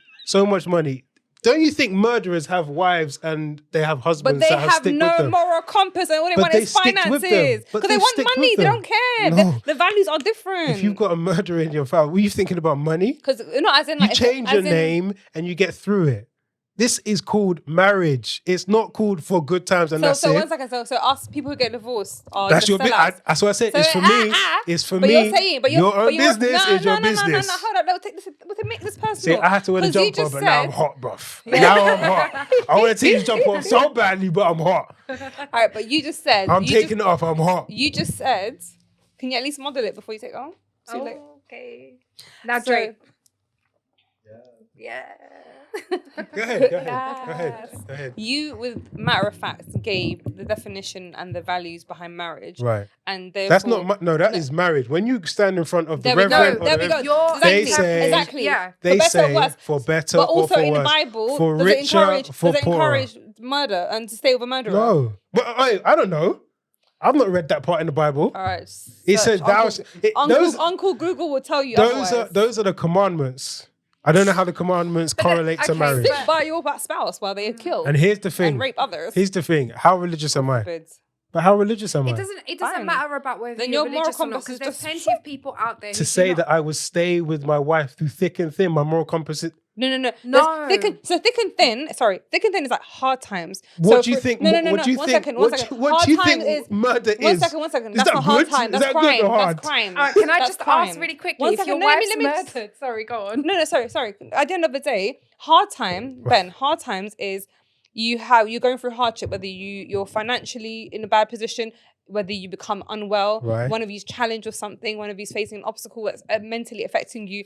Speaker 2: Don't you think murderers have wives and they have husbands
Speaker 1: But they
Speaker 2: that have
Speaker 1: have
Speaker 2: stick with
Speaker 1: no
Speaker 2: them?
Speaker 1: moral compass and all they
Speaker 2: But
Speaker 1: want
Speaker 2: they
Speaker 1: is
Speaker 2: stick with them.
Speaker 1: finances.
Speaker 2: But
Speaker 1: Because they
Speaker 2: they
Speaker 1: want
Speaker 2: stick
Speaker 1: money.
Speaker 2: with
Speaker 1: They
Speaker 2: them.
Speaker 1: don't care.
Speaker 2: No.
Speaker 1: The values are different.
Speaker 2: If you've got a murderer in your family, were you thinking about money?
Speaker 1: Because, as in,
Speaker 2: You
Speaker 1: like,
Speaker 2: change your name and you get through it. This is called marriage. It's not called for good times and that's
Speaker 1: so
Speaker 2: it.
Speaker 1: 1 second. So us people who get divorced are
Speaker 2: That's
Speaker 1: just
Speaker 2: your bit.
Speaker 1: sellouts.
Speaker 2: That's what I said.
Speaker 1: So,
Speaker 2: It's for me. It's for
Speaker 1: but
Speaker 2: me.
Speaker 1: You're saying,
Speaker 2: your own business is your business.
Speaker 1: No. Hold on. We'll make this personal.
Speaker 2: See, I had to wear the
Speaker 1: 'Cause you
Speaker 2: jumper,
Speaker 1: just
Speaker 2: but now I'm
Speaker 1: said-
Speaker 2: hot, bruv. Now I'm hot. I want to take this jumper off so badly, but I'm hot.
Speaker 1: All right, but you just said.
Speaker 2: I'm taking it off. I'm hot.
Speaker 1: You just said. Can you at least model it before you take it off? Too late.
Speaker 3: Okay. Now,
Speaker 1: So-
Speaker 3: Drake. Yeah.
Speaker 2: Go ahead.
Speaker 1: You, with matter of fact, gave the definition and the values behind marriage.
Speaker 2: Right.
Speaker 1: And therefore,
Speaker 2: That's not that is marriage. When you stand in front of the
Speaker 1: there we
Speaker 2: reverend,
Speaker 1: go. There we go.
Speaker 2: they say
Speaker 1: exactly.
Speaker 3: Yeah.
Speaker 2: they
Speaker 1: for better or
Speaker 2: say
Speaker 1: worse.
Speaker 2: for better
Speaker 1: But
Speaker 2: or
Speaker 1: also
Speaker 2: for
Speaker 1: in the
Speaker 2: worse,
Speaker 1: Bible,
Speaker 2: for
Speaker 1: does
Speaker 2: richer,
Speaker 1: it
Speaker 2: for poorer.
Speaker 1: encourage murder and to stay with a murderer?
Speaker 2: No, but I don't know. I've not read that part in the Bible.
Speaker 1: All right.
Speaker 2: It says
Speaker 1: Uncle Google will tell you otherwise.
Speaker 2: those are the commandments. I don't know how the commandments correlate to marriage.
Speaker 1: Sit by your spouse while they are killed
Speaker 2: And here's the thing.
Speaker 1: and rape others.
Speaker 2: Here's the thing. How religious am I? But how religious am I?
Speaker 3: It doesn't matter about whether
Speaker 1: Then
Speaker 3: you're
Speaker 1: your moral
Speaker 3: religious or not,
Speaker 1: compass is
Speaker 3: because there's
Speaker 1: just
Speaker 3: plenty of people out there
Speaker 2: To say that I would stay with my wife through thick and thin, my moral compass is...
Speaker 1: No.
Speaker 3: No.
Speaker 1: Thick and thin is like hard times.
Speaker 2: What do you think?
Speaker 1: No.
Speaker 2: What do you
Speaker 1: One
Speaker 2: think?
Speaker 1: second.
Speaker 2: What do you think murder is?
Speaker 1: One second.
Speaker 2: Is
Speaker 1: That's
Speaker 2: that
Speaker 1: not hard
Speaker 2: good?
Speaker 1: time.
Speaker 2: Is
Speaker 1: That's
Speaker 2: that
Speaker 1: crime.
Speaker 2: good or hard?
Speaker 1: That's crime.
Speaker 3: All right, can I
Speaker 1: That's
Speaker 3: just
Speaker 1: crime.
Speaker 3: ask really quickly,
Speaker 1: One
Speaker 3: if
Speaker 1: second,
Speaker 3: your
Speaker 1: let
Speaker 3: wife's
Speaker 1: me just-
Speaker 3: murdered, sorry, go on.
Speaker 1: No, sorry. At the end of the day, hard times is you're going through hardship, whether you're financially in a bad position, whether you become unwell,
Speaker 2: Right.
Speaker 1: one of you's challenged with something, one of you's facing an obstacle that's mentally affecting you.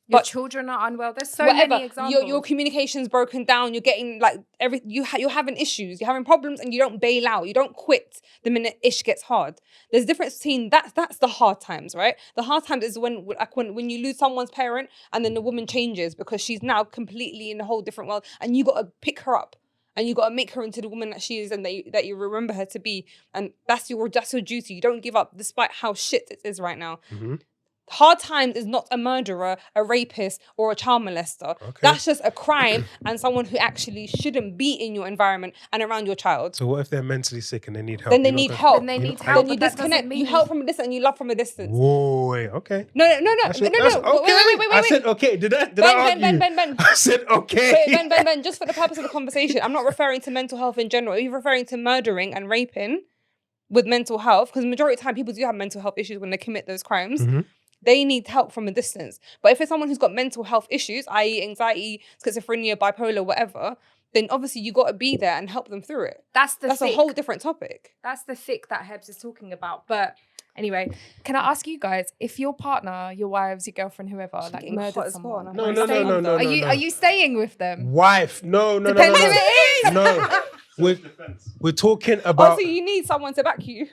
Speaker 3: Your
Speaker 1: But
Speaker 3: children are unwell. There's so
Speaker 1: whatever,
Speaker 3: many examples.
Speaker 1: your communication's broken down. You're getting like you're having issues. You're having problems, and you don't bail out. You don't quit the minute ish gets hard. There's a difference between that's the hard times, right? The hard times is when you lose someone's parent, and then the woman changes because she's now completely in a whole different world, and you got to pick her up. And you got to make her into the woman that she is and that you remember her to be. And that's your duty. You don't give up despite how shit it is right now.
Speaker 2: Mm-hmm.
Speaker 1: Hard times is not a murderer, a rapist, or a child molester.
Speaker 2: Okay.
Speaker 1: That's just a crime and someone who actually shouldn't be in your environment and around your child.
Speaker 2: So what if they're mentally sick and they need help?
Speaker 1: Then they need help.
Speaker 3: Then they need
Speaker 1: Then
Speaker 3: help.
Speaker 1: you
Speaker 3: but that
Speaker 1: disconnect.
Speaker 3: doesn't mean
Speaker 1: You help from a distance and you love from a distance.
Speaker 2: Whoa, wait, okay.
Speaker 1: No.
Speaker 2: Okay.
Speaker 1: Wait.
Speaker 2: I said okay. Did I argue?
Speaker 1: Ben.
Speaker 2: I said okay.
Speaker 1: Ben, just for the purpose of the conversation, I'm not referring to mental health in general. You're referring to murdering and raping with mental health, because the majority of the time people do have mental health issues when they commit those crimes.
Speaker 2: Mm-hmm.
Speaker 1: They need help from a distance. But if it's someone who's got mental health issues, i.e. anxiety, schizophrenia, bipolar, whatever, then obviously you got to be there and help them through it.
Speaker 3: That's
Speaker 1: a whole different topic.
Speaker 3: That's the thick that Hebz is talking about. But anyway, can I ask you guys, if your partner, your wives, your girlfriend, whoever, like
Speaker 1: getting hot
Speaker 3: murdered
Speaker 1: as
Speaker 3: someone,
Speaker 1: well.
Speaker 2: No.
Speaker 3: are you staying with them?
Speaker 2: Wife. No.
Speaker 1: Depends who it is.
Speaker 2: No. We're talking about...
Speaker 1: Also, you need someone to back you.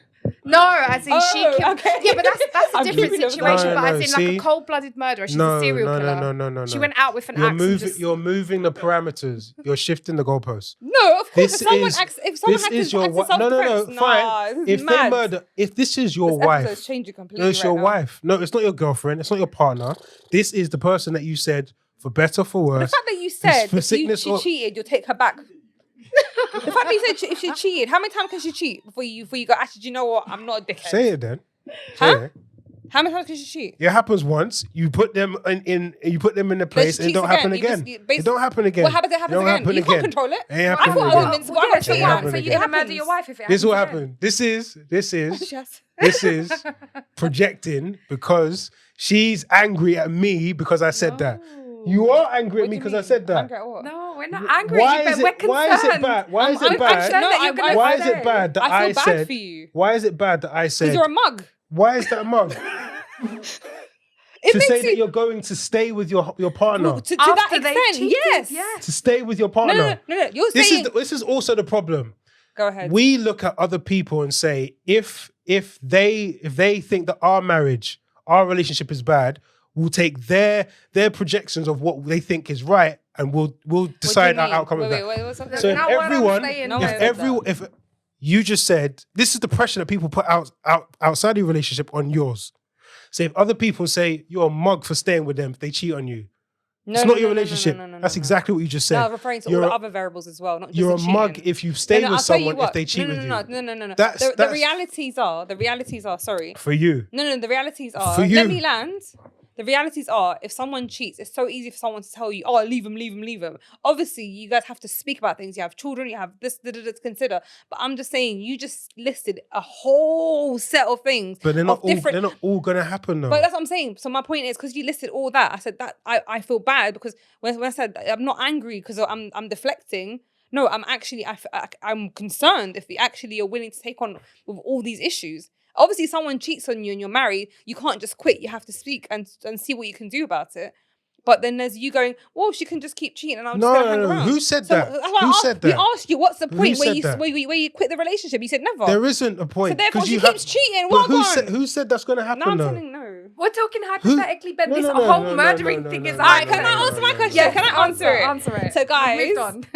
Speaker 3: No, as in she killed.
Speaker 1: okay.
Speaker 3: Yeah, but that's a
Speaker 1: I'm
Speaker 3: different
Speaker 1: keeping it-
Speaker 3: situation.
Speaker 2: No,
Speaker 3: but as in like
Speaker 2: see?
Speaker 3: a cold-blooded murderer, she's a serial killer.
Speaker 2: No.
Speaker 3: She went out with an
Speaker 2: You're
Speaker 3: axe.
Speaker 2: moving. You're moving the parameters. You're shifting the goalposts.
Speaker 1: No, of course.
Speaker 2: This
Speaker 1: If someone
Speaker 2: is-
Speaker 1: acts, if someone
Speaker 2: This
Speaker 1: acts
Speaker 2: is your
Speaker 1: acts in
Speaker 2: wife. No,
Speaker 1: self-defense,
Speaker 2: fine.
Speaker 1: this
Speaker 2: If
Speaker 1: is
Speaker 2: they
Speaker 1: mad.
Speaker 2: murder, if this is your
Speaker 1: This
Speaker 2: wife,
Speaker 1: episode's changed you completely.
Speaker 2: no, it's your
Speaker 1: right now.
Speaker 2: wife. No, it's not your girlfriend. It's not your partner. This is the person that you said, for better, for
Speaker 1: The
Speaker 2: worse.
Speaker 1: fact that you said
Speaker 2: for
Speaker 1: if
Speaker 2: sickness
Speaker 1: she
Speaker 2: or-
Speaker 1: cheated, you'll take her back. The fact that you said if she cheated, how many times can she cheat before you go, actually, do you know what? I'm not a dickhead.
Speaker 2: Say it then.
Speaker 1: Huh?
Speaker 2: Say it.
Speaker 1: How many times can she cheat?
Speaker 2: It happens once. You put them in you put them in the place,
Speaker 1: she
Speaker 2: and it don't
Speaker 1: cheats
Speaker 2: happen
Speaker 1: again.
Speaker 2: again.
Speaker 1: It
Speaker 2: It don't happen again.
Speaker 1: What happens? It happens
Speaker 2: don't
Speaker 1: again.
Speaker 2: happen
Speaker 1: You can't
Speaker 2: again.
Speaker 1: control it.
Speaker 2: It ain't
Speaker 1: I
Speaker 2: happening
Speaker 1: thought I was
Speaker 2: again.
Speaker 1: invincible.
Speaker 3: Well,
Speaker 1: I'm
Speaker 3: yeah,
Speaker 1: a
Speaker 3: so
Speaker 1: cheat
Speaker 3: you
Speaker 2: happen
Speaker 3: so
Speaker 1: man.
Speaker 3: you're
Speaker 2: again.
Speaker 3: gonna murder your wife if it
Speaker 2: This will
Speaker 3: happens
Speaker 2: happen. This is
Speaker 1: Yes.
Speaker 2: this is projecting because she's angry at me because I said that. You are angry at me because I said that.
Speaker 1: Angry at what?
Speaker 3: again. No, we're not angry.
Speaker 2: Why
Speaker 3: at you,
Speaker 2: is
Speaker 3: but we're
Speaker 2: it?
Speaker 3: concerned.
Speaker 2: Why is it bad? Why is it
Speaker 3: I'm
Speaker 2: bad?
Speaker 3: concerned that you're gonna
Speaker 2: Why is
Speaker 3: say.
Speaker 2: it bad that
Speaker 1: I
Speaker 2: I
Speaker 1: feel bad
Speaker 2: said?
Speaker 1: for you.
Speaker 2: Why is it bad that I
Speaker 1: Because
Speaker 2: said?
Speaker 1: you're a mug.
Speaker 2: Why is that a mug?
Speaker 1: It
Speaker 2: To
Speaker 1: makes
Speaker 2: say
Speaker 1: you
Speaker 2: that you're going to stay with your partner.
Speaker 1: to that
Speaker 3: After they've
Speaker 1: extent.
Speaker 3: cheated,
Speaker 1: Yes.
Speaker 3: yeah.
Speaker 2: To stay with your
Speaker 1: No,
Speaker 2: partner.
Speaker 1: no. You're
Speaker 2: This
Speaker 1: saying.
Speaker 2: is also the problem.
Speaker 1: Go ahead.
Speaker 2: We look at other people and say, if they think that our marriage, our relationship is bad, we'll take their projections of what they think is right, and we'll decide our outcome of that.
Speaker 1: Wait, what's up?
Speaker 2: So if
Speaker 3: Now what I'm
Speaker 2: everyone,
Speaker 3: saying
Speaker 2: if you just said, this is the pressure that people put outside your relationship on yours. So if other people say you're a mug for staying with them, if they cheat on you, it's not your relationship. That's exactly what you just said.
Speaker 1: No, referring to all the other variables as well, not just
Speaker 2: You're
Speaker 1: the
Speaker 2: a mug
Speaker 1: cheating.
Speaker 2: if you stay
Speaker 1: No,
Speaker 2: with
Speaker 1: I'll tell you
Speaker 2: someone if
Speaker 1: what.
Speaker 2: they cheat with you.
Speaker 1: No.
Speaker 2: That's
Speaker 1: The realities are, sorry.
Speaker 2: for you.
Speaker 1: No, the realities are.
Speaker 2: For you.
Speaker 1: Let me land. The realities are, if someone cheats, it's so easy for someone to tell you, oh, leave him. Obviously, you guys have to speak about things. You have children, you have this to consider. But I'm just saying, you just listed a whole set of things.
Speaker 2: But they're not all gonna happen though.
Speaker 1: But that's what I'm saying. So my point is, because you listed all that, I said that I feel bad because when I said I'm not angry because I'm deflecting. No, I'm actually I'm concerned if you actually are willing to take on with all these issues. Obviously, if someone cheats on you and you're married, you can't just quit. You have to speak and see what you can do about it. But then there's you going, well, she can just keep cheating and I'm just going to hang around.
Speaker 2: Who said that? Who said that?
Speaker 1: We asked you, what's the point where
Speaker 2: said
Speaker 1: you quit the relationship? You said never.
Speaker 2: There isn't a point.
Speaker 1: So therefore she keeps cheating. Well
Speaker 2: who said that's going to happen?
Speaker 1: No, I'm telling no.
Speaker 3: We're talking hypothetically, Ben. This whole murdering thing is...
Speaker 1: Alright, can I answer my question?
Speaker 3: Yes,
Speaker 1: can I answer it?
Speaker 3: Answer it.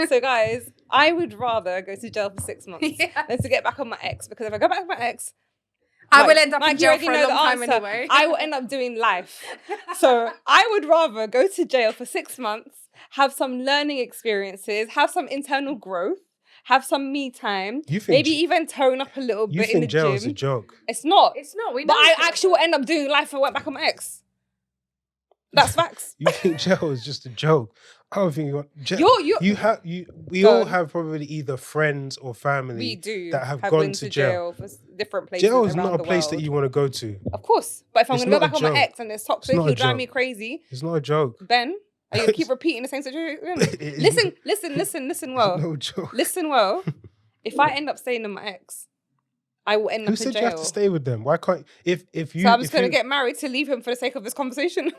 Speaker 1: So guys, I would rather go to jail for 6 months than to get back on my ex, because if I go back on my ex,
Speaker 3: I will end up in jail for a long time anyway.
Speaker 1: I will end up doing life. So I would rather go to jail for 6 months, have some learning experiences, have some internal growth, have some me time, maybe even tone up a little bit in the gym.
Speaker 2: You think jail is a joke?
Speaker 1: It's not.
Speaker 3: It's not.
Speaker 1: But I actually will end up doing life if I went back on my ex. That's facts.
Speaker 2: You think jail is just a joke? I don't think we all have probably either friends or family that have gone to jail
Speaker 1: for different places.
Speaker 2: Jail is not a place that you want to go to.
Speaker 1: Of course. But if I'm going to go back on my ex and it's toxic, he'll drive me crazy.
Speaker 2: It's not a joke.
Speaker 1: Ben, are you going to keep repeating the same situation? Listen well.
Speaker 2: No joke.
Speaker 1: Listen well. If I end up staying with my ex, I will end up in jail.
Speaker 2: Who said you have to stay with them? Why can't if you?
Speaker 1: So I'm just going to get married to leave him for the sake of this conversation.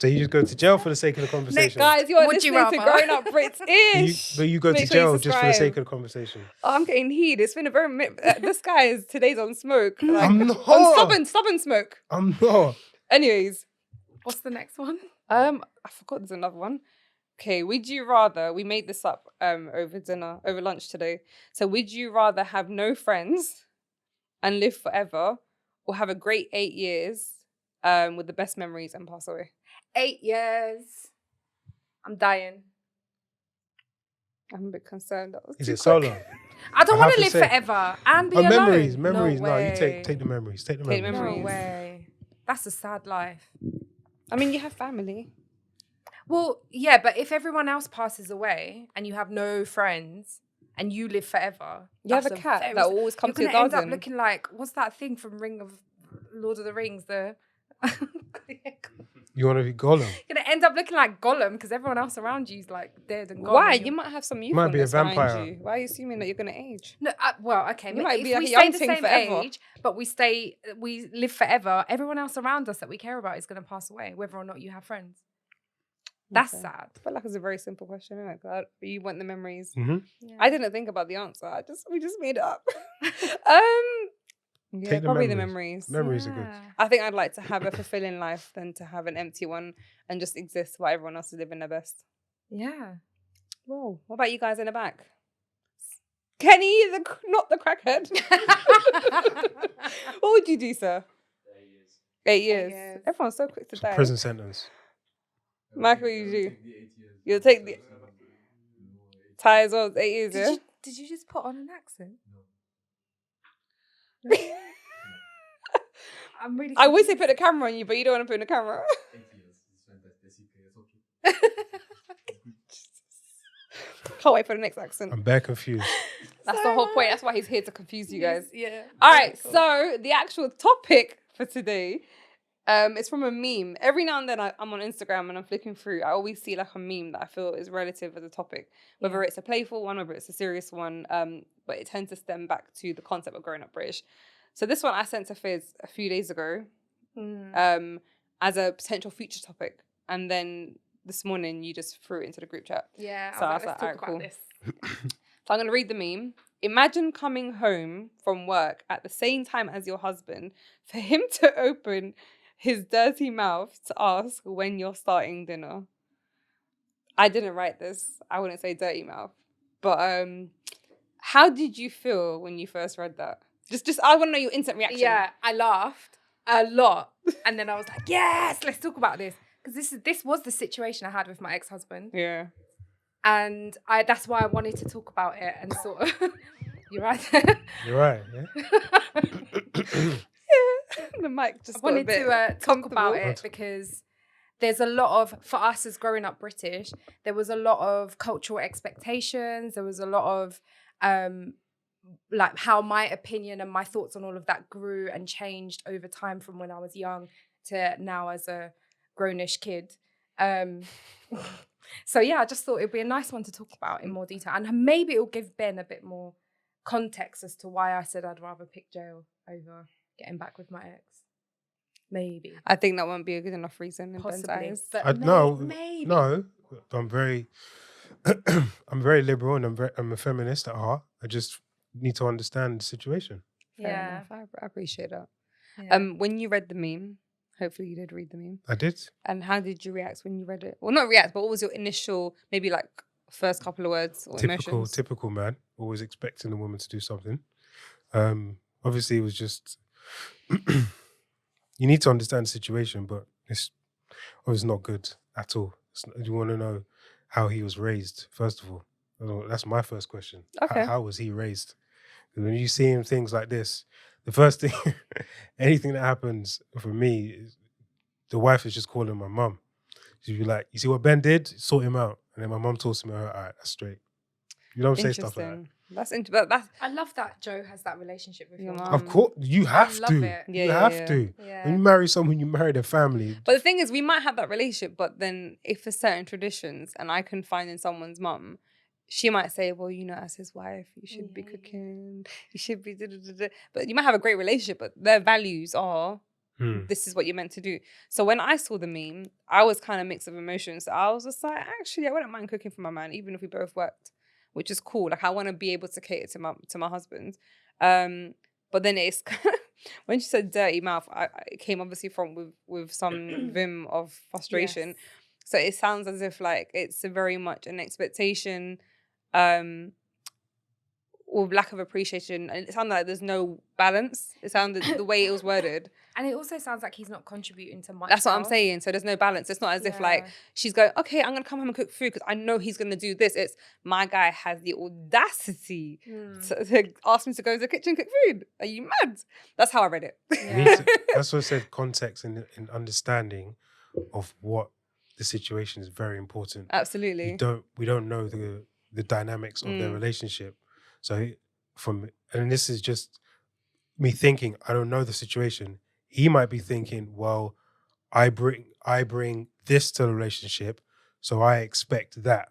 Speaker 2: So you just go to jail for the sake of the conversation.
Speaker 1: Guys, you're listening to Growing Up British.
Speaker 2: But you go to jail just for the sake of the conversation.
Speaker 1: Oh, I'm getting heat. It's been a very... this guy is today's on smoke. Like,
Speaker 2: I'm not.
Speaker 1: On stubborn smoke.
Speaker 2: I'm not.
Speaker 1: Anyways.
Speaker 3: What's the next one?
Speaker 1: I forgot there's another one. Okay, would you rather... We made this up over lunch today. So would you rather have no friends and live forever, or have a great 8 years with the best memories and pass away?
Speaker 3: 8 years. I'm dying.
Speaker 1: I'm a bit concerned.
Speaker 2: Is it so long?
Speaker 3: I don't want to live forever and be alone.
Speaker 2: Memories.
Speaker 3: No,
Speaker 2: you take the memories. Take the memories.
Speaker 3: No way. That's a sad life.
Speaker 1: I mean, you have family.
Speaker 3: Well, yeah, but if everyone else passes away and you have no friends and you live forever,
Speaker 1: you have a cat that will always come to your garden.
Speaker 3: You're going to end up looking like, what's that thing from Lord of the Rings?
Speaker 2: You want to be Gollum?
Speaker 3: You're going to end up looking like Gollum because everyone else around you is like dead and gone.
Speaker 1: Why? You might have some youth.
Speaker 2: Might be a vampire.
Speaker 1: You. Why are you assuming that you're going to age?
Speaker 3: No, well, okay.
Speaker 1: You might be
Speaker 3: if
Speaker 1: like
Speaker 3: we
Speaker 1: a young
Speaker 3: stay the
Speaker 1: thing
Speaker 3: same
Speaker 1: forever.
Speaker 3: age, but we live forever, everyone else around us that we care about is going to pass away, whether or not you have friends. That's sad.
Speaker 1: I feel like it's a very simple question, isn't it? God, you want the memories.
Speaker 2: Mm-hmm.
Speaker 3: Yeah.
Speaker 1: I didn't think about the answer. We just made it up. Yeah, probably the memories.
Speaker 2: Memories are good.
Speaker 1: I think I'd like to have a fulfilling life than to have an empty one and just exist while everyone else is living their best.
Speaker 3: Yeah.
Speaker 1: Whoa. What about you guys in the back? Kenny, not the crackhead. What would you do, sir? 8 years. Everyone's so quick to die.
Speaker 2: Prison sentence.
Speaker 1: Mike, what do you do? You'll take the tie as well. 8 years, yeah?
Speaker 3: Did you just put on an accent? I'm really.
Speaker 1: I would say put a camera on you, but you don't want to put in a camera. Can't wait for the next accent.
Speaker 2: I'm very confused.
Speaker 1: That's the whole point. That's why he's here to confuse you guys.
Speaker 3: Yeah.
Speaker 1: All right. Cool. So the actual topic for today is from a meme. Every now and then I'm on Instagram and I'm flicking through. I always see like a meme that I feel is relative as a topic, whether it's a playful one, whether it's a serious one. But it tends to stem back to the concept of growing up British. So this one I sent to Fizz a few days ago as a potential future topic. And then this morning you just threw it into the group chat.
Speaker 3: Yeah,
Speaker 1: so
Speaker 3: I was like, let's talk about this.
Speaker 1: So I'm going to read the meme. Imagine coming home from work at the same time as your husband for him to open his dirty mouth to ask when you're starting dinner. I didn't write this. I wouldn't say dirty mouth. But how did you feel when you first read that? Just I want to know your instant reaction.
Speaker 3: Yeah, I laughed a lot. And then I was like, yes, let's talk about this. Because this was the situation I had with my ex-husband.
Speaker 1: Yeah.
Speaker 3: And that's why I wanted to talk about it and sort of... You're right there.
Speaker 2: You're right, yeah.
Speaker 1: The mic just
Speaker 3: I wanted to talk about it
Speaker 2: What?
Speaker 3: because there's a lot of... For us as growing up British, there was a lot of cultural expectations. There was a lot of... like how my opinion and my thoughts on all of that grew and changed over time from when I was young to now as a grownish kid. So yeah, I just thought it'd be a nice one to talk about in more detail, and maybe it'll give Ben a bit more context as to why I said I'd rather pick jail over getting back with my ex. Maybe.
Speaker 1: I think that won't be a good enough reason in Ben's
Speaker 3: Possibly.
Speaker 1: eyes.
Speaker 3: But maybe.
Speaker 2: No. I'm very, I'm very liberal and I'm a feminist at heart. I just need to understand the situation.
Speaker 1: Fair enough. I appreciate that.
Speaker 3: Yeah.
Speaker 1: When you read the meme, hopefully you did read the meme.
Speaker 2: I did.
Speaker 1: And how did you react when you read it? Well, not react, but what was your initial, maybe like first couple of words or emotions?
Speaker 2: Typical man. Always expecting a woman to do something. Obviously, it was just you need to understand the situation, but it's obviously not good at all. You want to know how he was raised, first of all. That's my first question.
Speaker 1: Okay.
Speaker 2: How was he raised? When you see him things like this, the first thing, anything that happens for me, the wife is just calling my mum. She'd be like, "You see what Ben did? Sort him out." And then my mum talks to me, "All right, that's straight." You don't say stuff like that.
Speaker 1: That's
Speaker 3: I love that Joe has that relationship with your mum.
Speaker 2: Of course, you have
Speaker 3: love
Speaker 2: to.
Speaker 3: it.
Speaker 2: You have to.
Speaker 3: Yeah.
Speaker 2: When you marry someone, you marry their family.
Speaker 1: But the thing is, we might have that relationship, but then if there's certain traditions and I confide in someone's mum, she might say, well, you know, as his wife, you should be cooking, you should be da-da-da-da. But you might have a great relationship, but their values are, this is what you're meant to do. So when I saw the meme, I was kind of mixed of emotions. So I was just like, actually, I wouldn't mind cooking for my man, even if we both worked, which is cool. Like, I want to be able to cater to my husband. But then it's when she said dirty mouth, it came obviously from with some vim of frustration.
Speaker 3: Yes.
Speaker 1: So it sounds as if like it's very much an expectation, or lack of appreciation, and it sounded like there's no balance. It sounded the way it was worded.
Speaker 3: And it also sounds like he's not contributing to much.
Speaker 1: That's what I'm saying. So there's no balance. It's not as if like she's going, okay, I'm gonna come home and cook food because I know he's gonna do this. It's my guy has the audacity to ask me to go to the kitchen and cook food. Are you mad? That's how I read it.
Speaker 2: That's what I said. Context and understanding of what the situation is very important.
Speaker 1: Absolutely.
Speaker 2: We don't know the dynamics of their relationship. So and this is just me thinking, I don't know the situation. He might be thinking, well, I bring this to the relationship, so I expect that.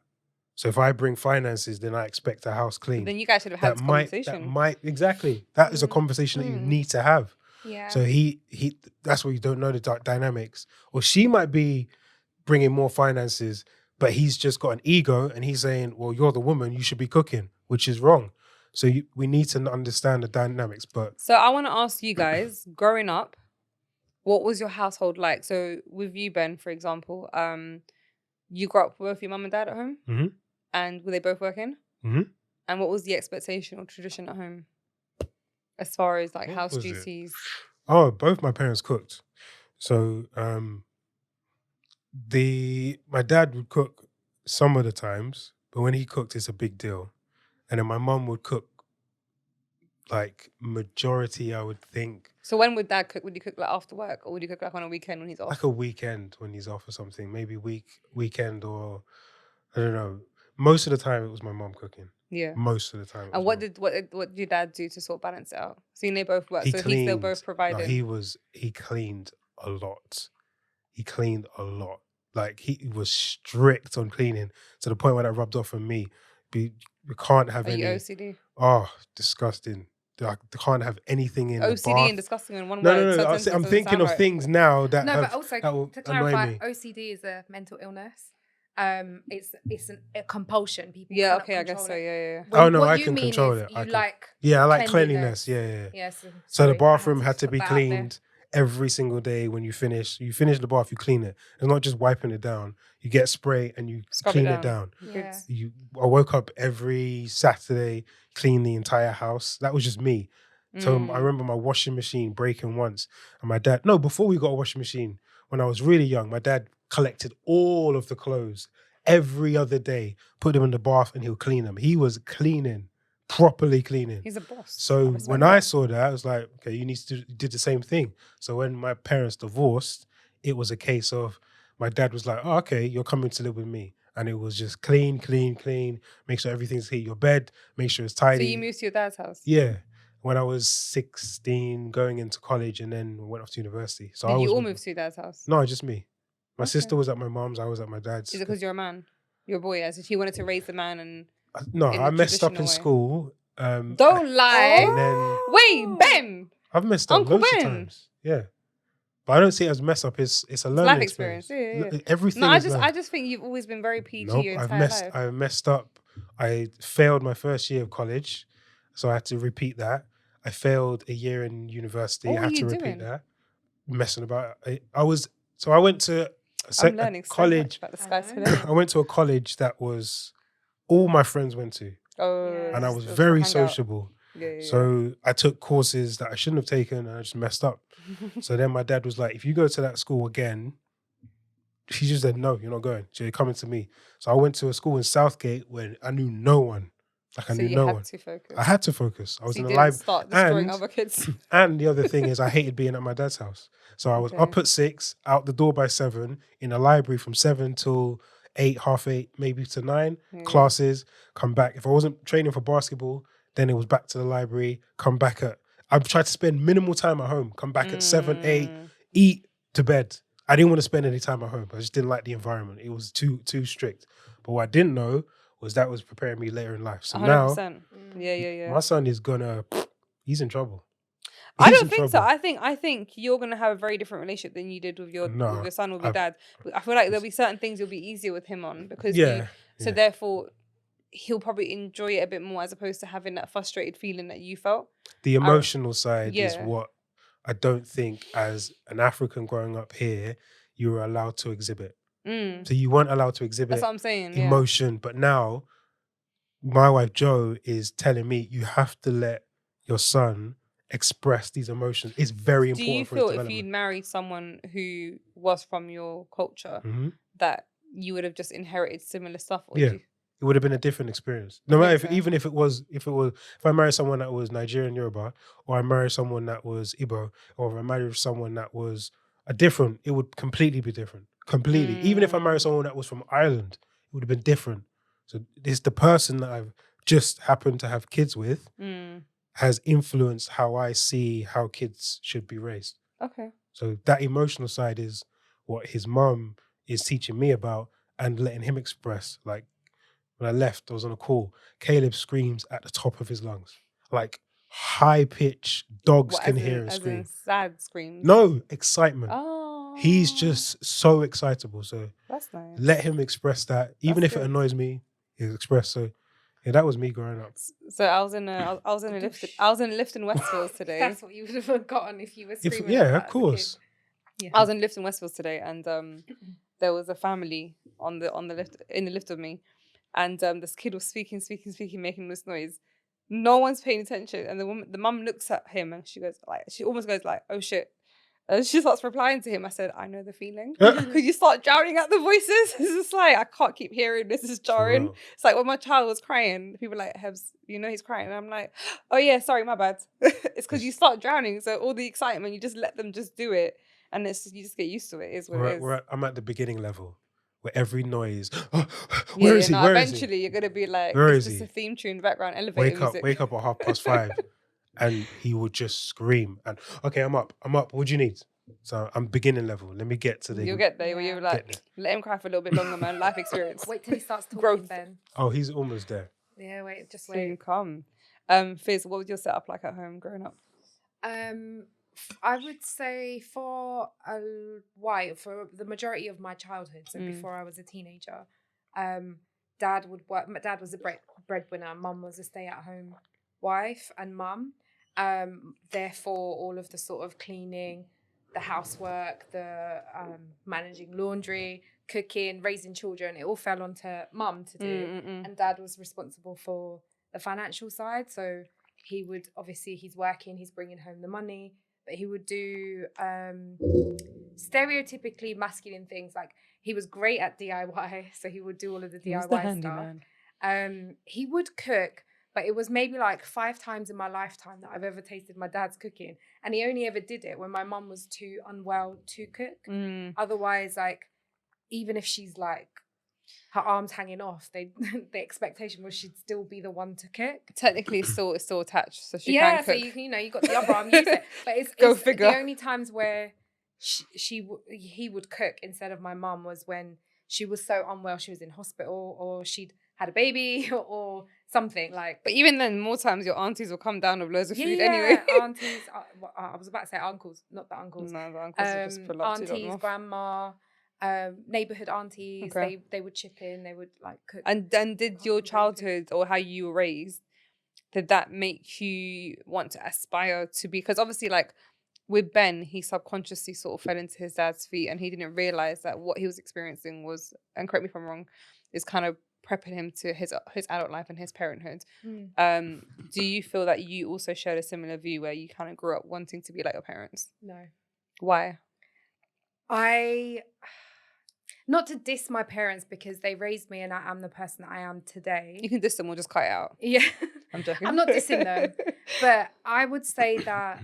Speaker 2: So if I bring finances, then I expect a house clean.
Speaker 1: Then you guys should have had this conversation.
Speaker 2: That is a conversation that you need to have.
Speaker 3: Yeah.
Speaker 2: So he that's what you don't know the dynamics. Or she might be bringing more finances, but he's just got an ego and he's saying, well, you're the woman, you should be cooking, which is wrong. So we need to understand the dynamics. But
Speaker 1: so I want to ask you guys, growing up, what was your household like? So with you, Ben, for example, you grew up with your mum and dad at home, and were they both working? And what was the expectation or tradition at home, as far as like house duties?
Speaker 2: Oh, both my parents cooked. So my dad would cook some of the times, but when he cooked, it's a big deal. And then my mum would cook, like, majority, I would think.
Speaker 1: So when would dad cook? Would he cook like after work, or would he cook like on a weekend when he's off?
Speaker 2: Like a weekend when he's off or something. Maybe weekend, or I don't know. Most of the time it was my mum cooking. Yeah. Most of the time.
Speaker 1: And what did your dad do to sort of balance it out? So they both worked. So he's still both providing.
Speaker 2: No, he cleaned a lot. He cleaned a lot. Like, he was strict on cleaning to the point where that rubbed off on me. We can't have any.
Speaker 1: Are you OCD?
Speaker 2: Oh, disgusting. They can't have anything in
Speaker 1: OCD
Speaker 2: the bath.
Speaker 1: and disgusting in one word.
Speaker 2: No. I'm thinking of things now that
Speaker 3: but also to clarify,
Speaker 2: me.
Speaker 3: OCD is a mental illness. It's a compulsion. People.
Speaker 1: Yeah. Okay. I guess so. Yeah.
Speaker 2: I can control it. I like cleanliness. Yeah. So the bathroom had to be cleaned every single day. When you finish the bath, you clean it. It's not just wiping it down. You get spray and you clean it down.
Speaker 3: Yeah.
Speaker 2: I woke up every Saturday, clean the entire house. That was just me. So I remember my washing machine breaking once, and my dad. No, before we got a washing machine, when I was really young, my dad collected all of the clothes every other day, put them in the bath, and he'll clean them. He was properly cleaning.
Speaker 1: He's a boss.
Speaker 2: So when I saw that, I was like, okay, you need to do the same thing. So when my parents divorced, it was a case of my dad was like, oh, okay, you're coming to live with me. And it was just clean, make sure everything's here. Your bed, make sure it's tidy.
Speaker 1: So you moved to your dad's house?
Speaker 2: Yeah. When I was 16, going into college, and then went off to university. So
Speaker 1: Did you all move to your dad's house?
Speaker 2: No, just me. My sister was at my mom's, I was at my dad's.
Speaker 1: Is it because you're a man? You're a boy, as if he wanted to raise the man and...
Speaker 2: No, I messed up in school.
Speaker 1: Don't lie.
Speaker 2: And then,
Speaker 1: wait, Ben!
Speaker 2: I've messed up loads of times. Yeah. But I don't see it as mess up. It's a learning
Speaker 1: life
Speaker 2: experience.
Speaker 1: experience. Yeah.
Speaker 2: Everything.
Speaker 1: No,
Speaker 2: is learning.
Speaker 1: I just think you've always been very PG
Speaker 2: Nope,
Speaker 1: your entire life.
Speaker 2: I messed up. I failed my first year of college, so I had to repeat that. I failed a year in university.
Speaker 1: What
Speaker 2: I
Speaker 1: were
Speaker 2: had to
Speaker 1: you
Speaker 2: repeat
Speaker 1: doing?
Speaker 2: that. Messing about. I went to
Speaker 1: I'm learning
Speaker 2: college.
Speaker 1: so much about this guy today.
Speaker 2: I went to a college that was all my friends went to,
Speaker 1: Oh,
Speaker 2: and I was
Speaker 1: it
Speaker 2: very
Speaker 1: for hangout.
Speaker 2: sociable.
Speaker 1: Yeah.
Speaker 2: So I took courses that I shouldn't have taken, and I just messed up. So then my dad was like, "If you go to that school again," she just said, "No, you're not going. So you're coming to me." So I went to a school in Southgate where I knew no one. Like I
Speaker 1: So
Speaker 2: knew
Speaker 1: you
Speaker 2: no
Speaker 1: had
Speaker 2: one.
Speaker 1: to focus.
Speaker 2: I had to focus. I was
Speaker 1: So
Speaker 2: in
Speaker 1: you
Speaker 2: the
Speaker 1: didn't
Speaker 2: library.
Speaker 1: start destroying other kids.
Speaker 2: And the other thing is, I hated being at my dad's house. So I was
Speaker 1: Okay.
Speaker 2: up at 6, out the door by 7, in the library from 7 till 8, half 8, maybe to 9.
Speaker 1: Yeah.
Speaker 2: Classes, come back. If I wasn't training for basketball, then it was back to the library, come back at... I tried to spend minimal time at home, come back at 7, 8, eat, to bed. I didn't want to spend any time at home. I just didn't like the environment. It was too strict. But what I didn't know was that was preparing me later in life. So 100%.
Speaker 1: Now, yeah.
Speaker 2: My son is gonna... He's in trouble.
Speaker 1: I don't think so. I think you're gonna have a very different relationship than you did with your son or with your dad. I feel like there'll be certain things you'll be easier with him on because therefore he'll probably enjoy it a bit more as opposed to having that frustrated feeling that you felt.
Speaker 2: The emotional side is what I don't think as an African growing up here you were allowed to exhibit. So you weren't allowed to exhibit.
Speaker 1: That's what I'm saying.
Speaker 2: Emotion, but now my wife Jo is telling me you have to let your son express these emotions. It's very important. Do you
Speaker 1: feel if you'd married someone who was from your culture that you would have just inherited similar stuff? Or
Speaker 2: it would have been a different experience. No matter if I married someone that was Nigerian Yoruba, or I married someone that was Igbo, or if I married someone that was it would completely be different. Completely. Even if I married someone that was from Ireland, it would have been different. So it's the person that I've just happened to have kids with has influenced how I see how kids should be raised.
Speaker 1: Okay.
Speaker 2: So that emotional side is what his mum is teaching me about and letting him express. Like when I left, I was on a call. Caleb screams at the top of his lungs. Like high pitch, dogs can hear him scream.
Speaker 1: Sad screams?
Speaker 2: No, excitement.
Speaker 1: Oh.
Speaker 2: He's just so excitable. So
Speaker 1: that's nice.
Speaker 2: Let him express that. Even if it annoys me, he'll express. So yeah, that was me growing up.
Speaker 1: So I was in a lift in Westfields today.
Speaker 3: That's what you would have forgotten if you were screaming.
Speaker 2: Of course.
Speaker 1: Yeah. I was in a lift in Westfields today, and there was a family in the lift with me, and this kid was speaking, making this noise. No one's paying attention, and the mum looks at him, and she almost goes like, "Oh shit." And she starts replying to him. I said, I know the feeling. Because you start drowning out the voices. It's just like, I can't keep hearing this. Is jarring. It's like when my child was crying, people were like, Hebz, he's crying. And I'm like, oh yeah, sorry, my bad. It's because you start drowning. So all the excitement, you just let them just do it. And you just get used to it. It is what it is.
Speaker 2: I'm at the beginning level where every noise, where is he?
Speaker 1: Eventually you're going to be like, it's just a theme tune, background elevator music.
Speaker 2: Wake up at 5:30. And he would just scream. And okay, I'm up. What do you need? So I'm beginning level. Let me get to the...
Speaker 1: You'll get there where you're like, let him cry for a little bit longer, man. Life experience.
Speaker 3: Wait till he starts talking, Ben.
Speaker 2: Oh, he's almost there.
Speaker 3: Yeah, wait.
Speaker 1: Soon come. Fizz, what was your setup like at home growing up?
Speaker 3: I would say for the majority of my childhood, so before I was a teenager, Dad would work. My dad was a breadwinner. Mum was a stay-at-home wife and mum. Therefore, all of the sort of cleaning, the housework, the managing laundry, cooking, raising children, it all fell onto mum to do. And Dad was responsible for the financial side. So he would, obviously, he's working, he's bringing home the money, but he would do stereotypically masculine things. Like he was great at DIY, so he would do all of the DIY stuff. He would cook. But it was maybe like 5 times in my lifetime that I've ever tasted my dad's cooking. And he only ever did it when my mum was too unwell to cook. Otherwise, like, even if she's like, her arms hanging off, the expectation was she'd still be the one to cook.
Speaker 1: Technically, it's still attached, so she can cook.
Speaker 3: So you got the other arm, use it. But it's the only times where he would cook instead of my mum was when she was so unwell, she was in hospital, or she'd had a baby, or something like.
Speaker 1: But even then, more times your aunties will come down with loads of food
Speaker 3: Yeah,
Speaker 1: anyway.
Speaker 3: aunties. I was about to say uncles, not the uncles.
Speaker 1: No, the uncles will just pull up to
Speaker 3: Aunties, grandma, neighborhood aunties.
Speaker 1: Okay.
Speaker 3: They would chip in. They would like cook.
Speaker 1: And did your childhood or how you were raised, did that make you want to aspire to be? Because obviously, like with Ben, he subconsciously sort of fell into his dad's feet, and he didn't realize that what he was experiencing was, and correct me if I'm wrong, is kind of prepping him to his adult life and his parenthood. Do you feel that you also shared a similar view where you kind of grew up wanting to be like your parents?
Speaker 3: No.
Speaker 1: Why?
Speaker 3: Not to diss my parents because they raised me and I am the person that I am today.
Speaker 1: You can diss them or just cut it out.
Speaker 3: Yeah.
Speaker 1: I'm joking.
Speaker 3: I'm not dissing them. But I would say that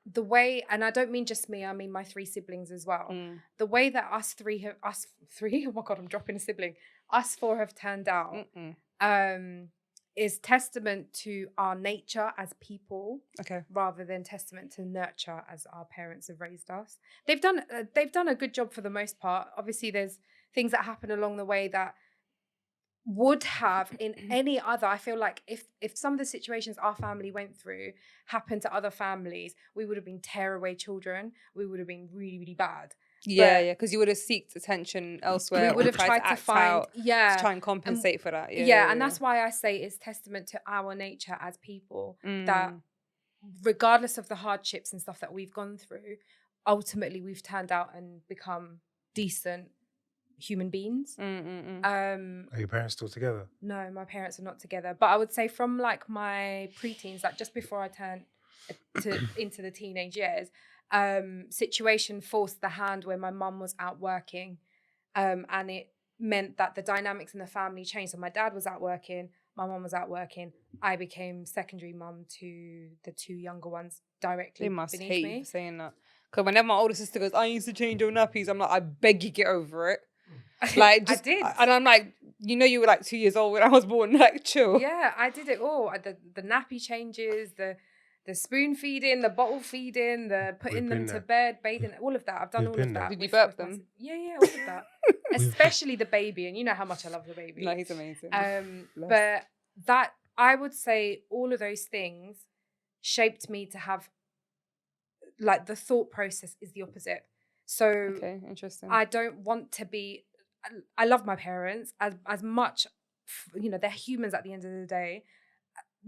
Speaker 3: the way, and I don't mean just me, I mean my 3 siblings as well. The way that us three, oh my God, I'm dropping a sibling. Us 4 have turned out is testament to our nature as people, rather than testament to nurture as our parents have raised us. They've done a good job for the most part. Obviously, there's things that happen along the way that would have in any other. I feel like if some of the situations our family went through happened to other families, we would have been tearaway children. We would have been really, really bad.
Speaker 1: Yeah, because you would have sought attention elsewhere.
Speaker 3: We would have tried to find,
Speaker 1: to try and compensate for that.
Speaker 3: And that's why I say it's testament to our nature as people that regardless of the hardships and stuff that we've gone through, ultimately we've turned out and become decent human beings.
Speaker 2: Are your parents still together?
Speaker 3: No, my parents are not together. But I would say from like my preteens, like just before I turned into the teenage years, situation forced the hand where my mum was out working, and it meant that the dynamics in the family changed. So my dad was out working, my mum was out working. I became secondary mum to the 2 younger ones directly. They must hate me
Speaker 1: you for saying that. Because whenever my older sister goes, I used to change your nappies, I'm like, I beg you, get over it. Like, just, I did. And I'm like, you were like 2 years old when I was born, like, chill.
Speaker 3: Yeah, I did it all. The nappy changes, the spoon feeding, the bottle feeding, the putting them to bed, bathing, all of that. I've done all of that.
Speaker 1: Did you burp them?
Speaker 3: Yeah, all of that. Especially the baby, and you know how much I love the baby.
Speaker 1: No, he's amazing.
Speaker 3: But that, I would say all of those things shaped me to have, like, the thought process is the opposite. So,
Speaker 1: okay, interesting.
Speaker 3: I don't want to be, I love my parents as much, they're humans at the end of the day.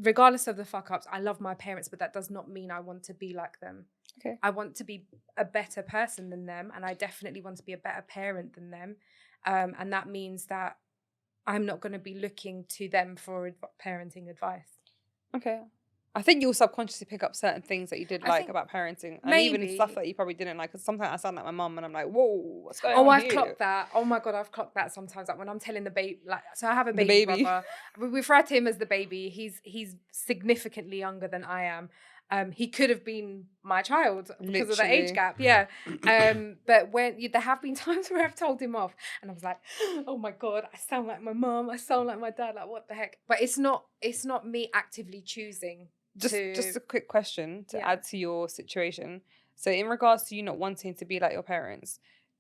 Speaker 3: Regardless of the fuck ups, I love my parents, but that does not mean I want to be like them.
Speaker 1: Okay.
Speaker 3: I want to be a better person than them, and I definitely want to be a better parent than them. And that means that I'm not going to be looking to them for parenting advice.
Speaker 1: Okay. I think you'll subconsciously pick up certain things that you did like about parenting, and even stuff that you probably didn't like. Because sometimes I sound like my mum, and I'm like, "Whoa, what's going on
Speaker 3: I've
Speaker 1: here?"
Speaker 3: clocked that. Oh my God, I've clocked that sometimes. Like when I'm telling the baby, like, so I have a baby brother. We refer to him as the baby. He's significantly younger than I am. He could have been my child because of the age gap. Yeah. But there have been times where I've told him off, and I was like, "Oh my God, I sound like my mum. I sound like my dad. Like what the heck?" But it's not me actively choosing.
Speaker 1: Just a quick question to add to your situation. So in regards to you not wanting to be like your parents,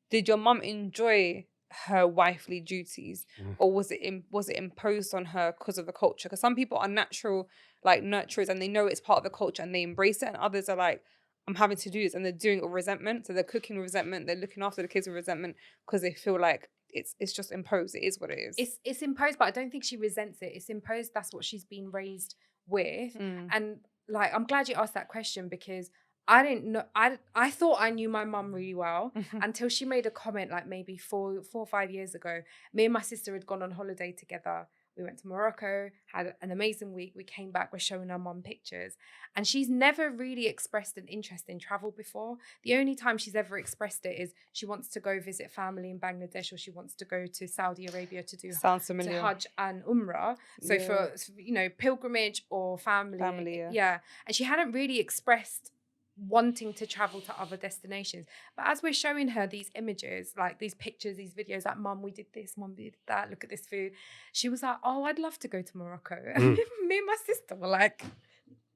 Speaker 1: did your mum enjoy her wifely duties, or was it imposed on her because of the culture? Because some people are natural like nurturers and they know it's part of the culture and they embrace it, and others are like, I'm having to do this, and they're doing it with resentment. So they're cooking with resentment, they're looking after the kids with resentment because they feel like it's just imposed. It is what it is.
Speaker 3: It's imposed, but I don't think she resents it. It's imposed. That's what she's been raised with. And like, I'm glad you asked that question because I didn't know. I thought I knew my mum really well until she made a comment like maybe 4 or 5 years ago. Me and my sister had gone on holiday together. We went to Morocco, had an amazing week. We came back, we're showing our mum pictures. And she's never really expressed an interest in travel before. The only time she's ever expressed it is she wants to go visit family in Bangladesh, or she wants to go to Saudi Arabia to do to Hajj and Umrah. So for, pilgrimage or family. Yeah. And she hadn't really expressed wanting to travel to other destinations. But as we're showing her these images, like these pictures, these videos, like, Mum, we did this, Mum, we did that, look at this food. She was like, oh, I'd love to go to Morocco. And me and my sister were like,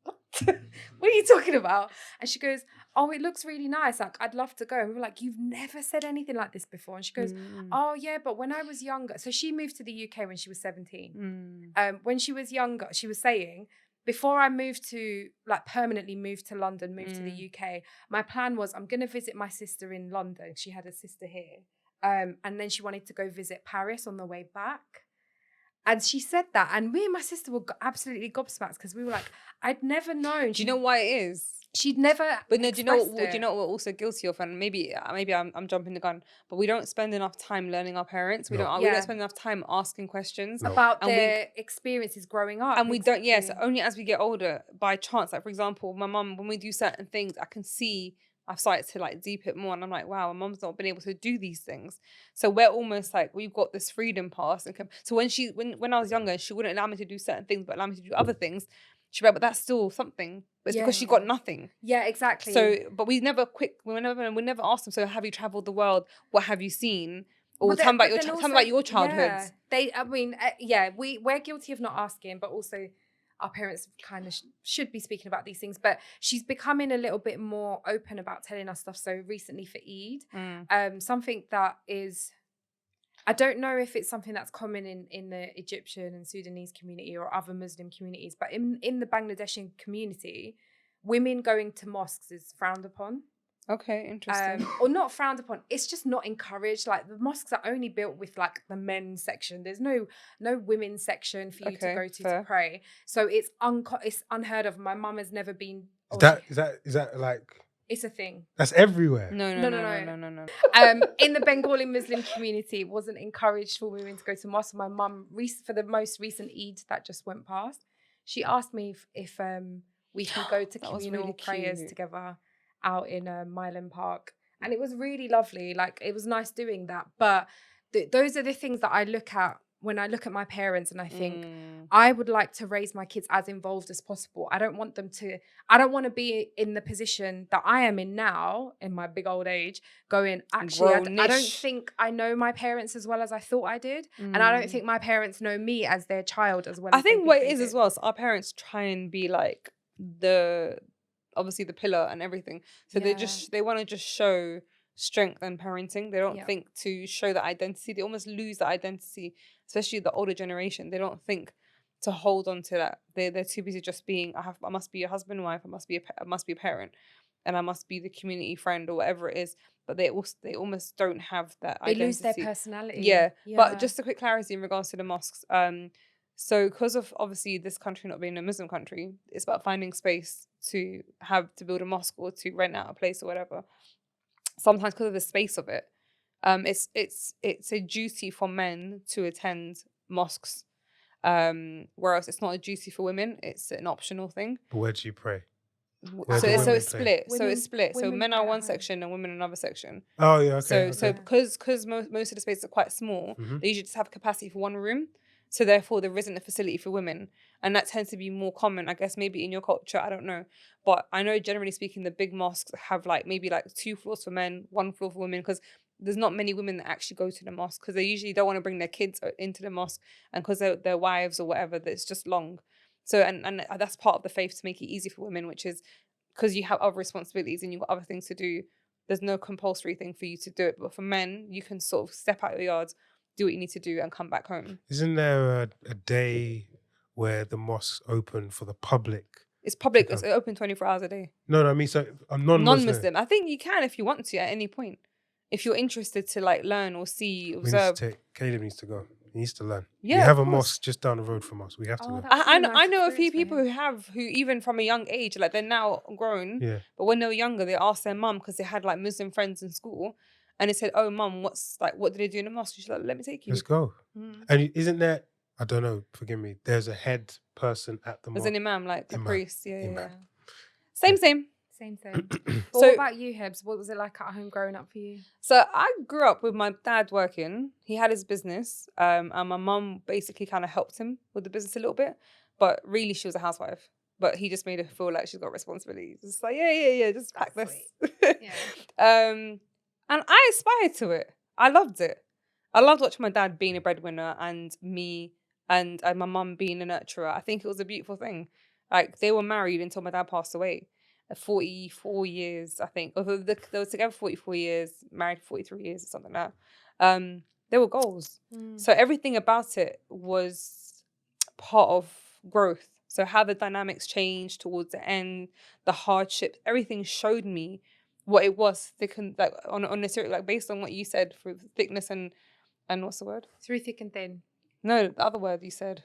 Speaker 3: what what are you talking about? And she goes, oh, it looks really nice. Like, I'd love to go. And we were like, you've never said anything like this before. And she goes, oh, yeah, but when I was younger. So she moved to the UK when she was 17. When she was younger, she was saying, before I moved to, like, permanently moved to London, moved to the UK, my plan was I'm going to visit my sister in London. She had a sister here. And then she wanted to go visit Paris on the way back. And she said that, and me and my sister were absolutely gobsmacked because we were like, I'd never known.
Speaker 1: Do you know why it is?
Speaker 3: She'd never.
Speaker 1: But no, do you know what we're also guilty of? And maybe I'm jumping the gun, but we don't spend enough time learning our parents. We don't spend enough time asking questions
Speaker 3: about their experiences growing up.
Speaker 1: And we don't. Yes, only as we get older, by chance. Like, for example, my mum, when we do certain things, I can see. I've started to like deep it more, and I'm like, wow, my mum's not been able to do these things. So we're almost like we've got this freedom pass. And so when I was younger, she wouldn't allow me to do certain things, but allow me to do other things. She'd be like, but that's still something. But it's because she got nothing.
Speaker 3: Yeah, exactly.
Speaker 1: So, but we never asked them. So, have you traveled the world? What have you seen? Or tell me about your childhoods.
Speaker 3: We're guilty of not asking, but also our parents kind of should be speaking about these things, but she's becoming a little bit more open about telling us stuff. So recently for Eid, something that is, I don't know if it's something that's common in the Egyptian and Sudanese community or other Muslim communities, but in the Bangladeshi community, women going to mosques is frowned upon.
Speaker 1: Okay, interesting.
Speaker 3: Or not frowned upon. It's just not encouraged. Like, the mosques are only built with like the men's section. There's no women's section for you to go to pray. So it's unheard of. My mum has never been.
Speaker 2: Is that like?
Speaker 3: It's a thing.
Speaker 2: That's everywhere.
Speaker 1: No.
Speaker 3: In the Bengali Muslim community, it wasn't encouraged for women to go to mosque. My mum, for the most recent Eid that just went past, she asked me if we can go to communal prayers together out in Milan Park, and it was really lovely. Like, it was nice doing that. But those are the things that I look at when I look at my parents, and I think I would like to raise my kids as involved as possible. I don't want to be in the position that I am in now in my big old age, going, actually, I don't think I know my parents as well as I thought I did. And I don't think my parents know me as their child as well.
Speaker 1: I think what it is as well, so our parents try and be like obviously the pillar and everything. So they want to just show strength and parenting. They don't think to show that identity. They almost lose that identity, especially the older generation. They don't think to hold on to that. They're too busy just being, I must be a husband and wife, I must be a parent, and I must be the community friend or whatever it is. But they almost don't have that identity.
Speaker 3: They lose their personality.
Speaker 1: Yeah. But just a quick clarity in regards to the mosques. So because of obviously this country not being a Muslim country, it's about finding space to build a mosque or to rent out a place or whatever. Sometimes because of the space of it, it's a duty for men to attend mosques, whereas it's not a duty for women. It's an optional thing.
Speaker 2: But where do you pray?
Speaker 1: So it's split. So men are one section and women another section.
Speaker 2: Oh yeah, okay.
Speaker 1: So because most of the spaces are quite small, they usually just have capacity for one room. So therefore, there isn't a facility for women. And that tends to be more common, I guess, maybe in your culture, I don't know. But I know, generally speaking, the big mosques have maybe 2 floors for men, 1 floor for women, because there's not many women that actually go to the mosque, because they usually don't want to bring their kids into the mosque, and because they're their wives or whatever, that it's just long. So, and that's part of the faith to make it easy for women, which is because you have other responsibilities and you've got other things to do. There's no compulsory thing for you to do it. But for men, you can sort of step out your yards, do what you need to do and come back home.
Speaker 2: Isn't there a day where the mosques open for the public?
Speaker 1: It's public. It's open 24 hours a day.
Speaker 2: No, I mean, so I'm non-Muslim.
Speaker 1: I think you can if you want to at any point. If you're interested to learn or see, observe.
Speaker 2: Caleb needs to go. He needs to learn.
Speaker 1: Yeah,
Speaker 2: we have a mosque just down the road from us. We have to go.
Speaker 1: I know a few people who even from a young age, they're now grown. Yeah. But when they were younger, they asked their mum, because they had Muslim friends in school. And they said, "Oh, mum, what do they do in the mosque?" She's like, "Let me take you."
Speaker 2: Let's go. And isn't there? I don't know. Forgive me. There's a head person at the mosque.
Speaker 1: There's an imam, a priest. Yeah. Same.
Speaker 3: But what about you, Hebz? What was it like at home growing up for you?
Speaker 1: So I grew up with my dad working. He had his business, and my mum basically kind of helped him with the business a little bit. But really, she was a housewife. But he just made her feel like she's got responsibilities. It's like, yeah, just pack this. Yeah. And I aspired to it. I loved it. I loved watching my dad being a breadwinner and me and my mum being a nurturer. I think it was a beautiful thing. Like, they were married until my dad passed away. 44 years, I think. Or they were together 44 years, married 43 years or something like that. They were goals. So everything about it was part of growth. So how the dynamics changed towards the end, the hardship, everything showed me what it was. Thick and, like, on the series, like, based on what you said, through thickness and what's the word?
Speaker 3: Through thick and thin.
Speaker 1: No, the other word you said.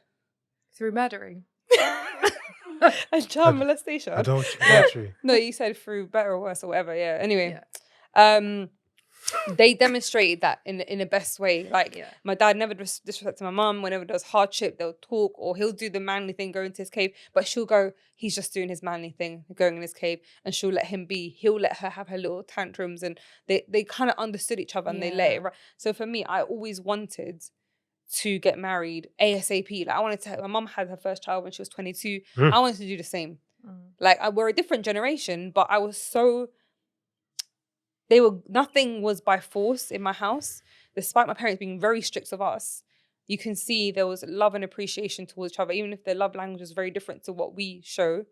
Speaker 3: Through murdering.
Speaker 1: And child molestation.
Speaker 2: Adultery.
Speaker 1: No, you said through better or worse or whatever. Yeah. Anyway,
Speaker 3: Yeah.
Speaker 1: They demonstrated that in the best way. Like, my dad never disrespected my mum. Whenever there's hardship, they'll talk, or he'll do the manly thing, go into his cave. But she'll go, he's just doing his manly thing, going in his cave, and she'll let him be. He'll let her have her little tantrums, and they kind of understood each other, and they let it. So for me, I always wanted to get married ASAP. Like, I wanted to. My mum had her first child when she was 22. I wanted to do the same. Like, we're a different generation, but I was so. Nothing was by force in my house. Despite my parents being very strict of us, you can see there was love and appreciation towards each other, even if their love language was very different to what we show.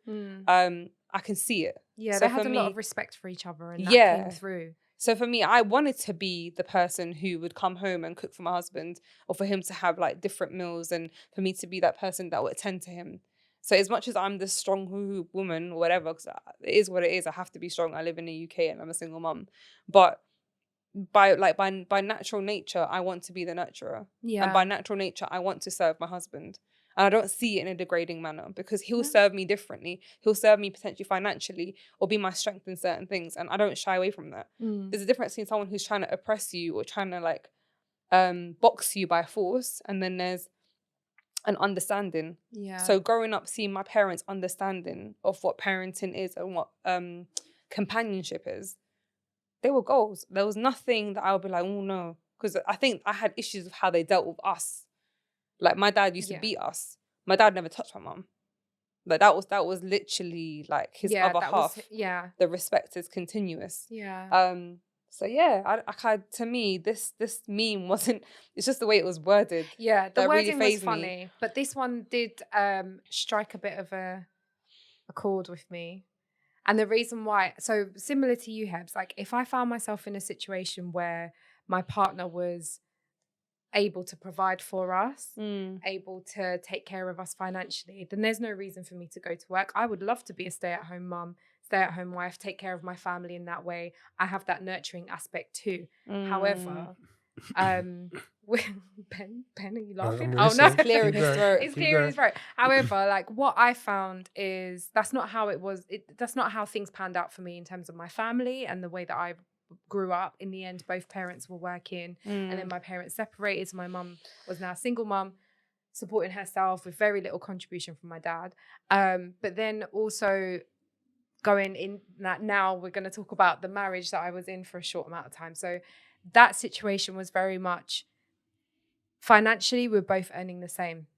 Speaker 1: I can see it.
Speaker 3: Yeah,
Speaker 1: so
Speaker 3: they had a lot of respect for each other, and that came through.
Speaker 1: So for me, I wanted to be the person who would come home and cook for my husband, or for him to have like different meals, and for me to be that person that would attend to him. So as much as I'm this strong woman or whatever, because it is what it is, I have to be strong. I live in the UK and I'm a single mum. But by natural nature, I want to be the nurturer. Yeah. And by natural nature, I want to serve my husband. And I don't see it in a degrading manner, because he'll serve me differently. He'll serve me potentially financially, or be my strength in certain things. And I don't shy away from that. There's a difference between someone who's trying to oppress you or trying to like box you by force. And then there's an understanding. Yeah. So growing up, seeing my parents' understanding of what parenting is and what companionship is, they were goals. There was nothing that I would be like, oh no. Because I think I had issues with how they dealt with us. Like, my dad used to beat us. My dad never touched my mum. Like, that was literally like his other half. The respect is continuous. Yeah. So yeah, to me, this meme wasn't. It's just the way it was worded.
Speaker 3: Yeah, the wording really was funny, but this one did strike a bit of a chord with me, and the reason why. So similar to you, Hebz, like, if I found myself in a situation where my partner was able to provide for us, able to take care of us financially, then there's no reason for me to go to work. I would love to be a stay-at-home mum, stay-at-home wife, take care of my family in that way. I have that nurturing aspect too. However, Ben, are you laughing? Oh no, it's clear in his throat. It's clear in his throat. However, like, what I found is that's not how it was. That's not how things panned out for me in terms of my family and the way that I grew up. In the end, both parents were working, and then my parents separated. So my mum was now a single mum, supporting herself with very little contribution from my dad. But then also going in that, now we're going to talk about the marriage that I was in for a short amount of time. So that situation was very much financially, we're both earning the same,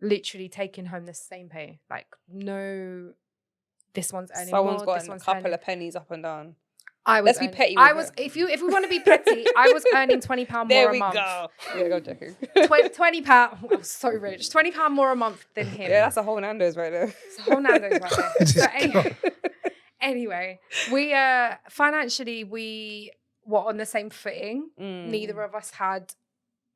Speaker 3: literally taking home the same pay. Like, no, this one's earning
Speaker 1: someone's
Speaker 3: more,
Speaker 1: got a couple of pennies up and down.
Speaker 3: Let's be petty. If we want to be petty, I was earning £20 more a month. There we go. Yeah, go joking. £20. I was so rich. £20 more a month than him.
Speaker 1: Yeah, that's a whole Nando's right there.
Speaker 3: It's a whole Nando's right there. So anyway, we financially we were on the same footing. Neither of us had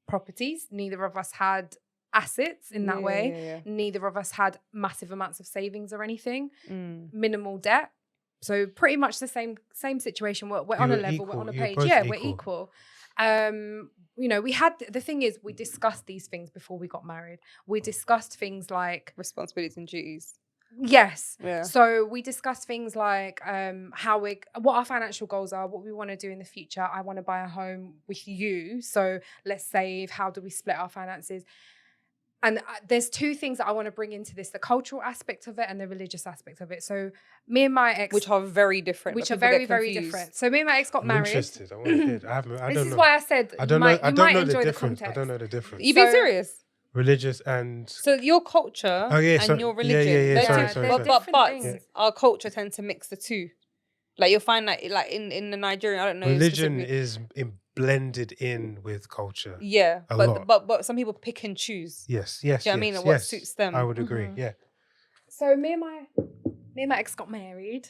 Speaker 3: properties. Neither of us had assets in that way. Yeah. Neither of us had massive amounts of savings or anything. Minimal debt. So pretty much the same situation. We're on a level. Equal. We're on a page. Yeah, we're equal. We had, the thing is, we discussed these things before we got married. We discussed things like
Speaker 1: responsibilities and duties.
Speaker 3: Yes. Yeah. So we discussed things like what our financial goals are, what we want to do in the future. I want to buy a home with you. So let's save. How do we split our finances? And there's two things that I want to bring into this, the cultural aspect of it and the religious aspect of it. So me and my ex...
Speaker 1: Which are very different.
Speaker 3: Which are very, very different. So me and my ex got married.
Speaker 2: Interested. I want to hear. I don't know.
Speaker 3: This is why I said
Speaker 2: I don't know the difference. I don't know the difference.
Speaker 1: You being serious?
Speaker 2: Religious and...
Speaker 1: So your culture and your religion.
Speaker 2: Yeah. Sorry.
Speaker 1: But our culture tends to mix the two. Like, you'll find that like in the Nigerian, I don't know.
Speaker 2: Religion is blended in with culture.
Speaker 1: Yeah, but some people pick and choose.
Speaker 2: Yes.
Speaker 1: Do you know what I mean? And what suits them.
Speaker 2: I would agree. Yeah.
Speaker 3: So me and my ex got married,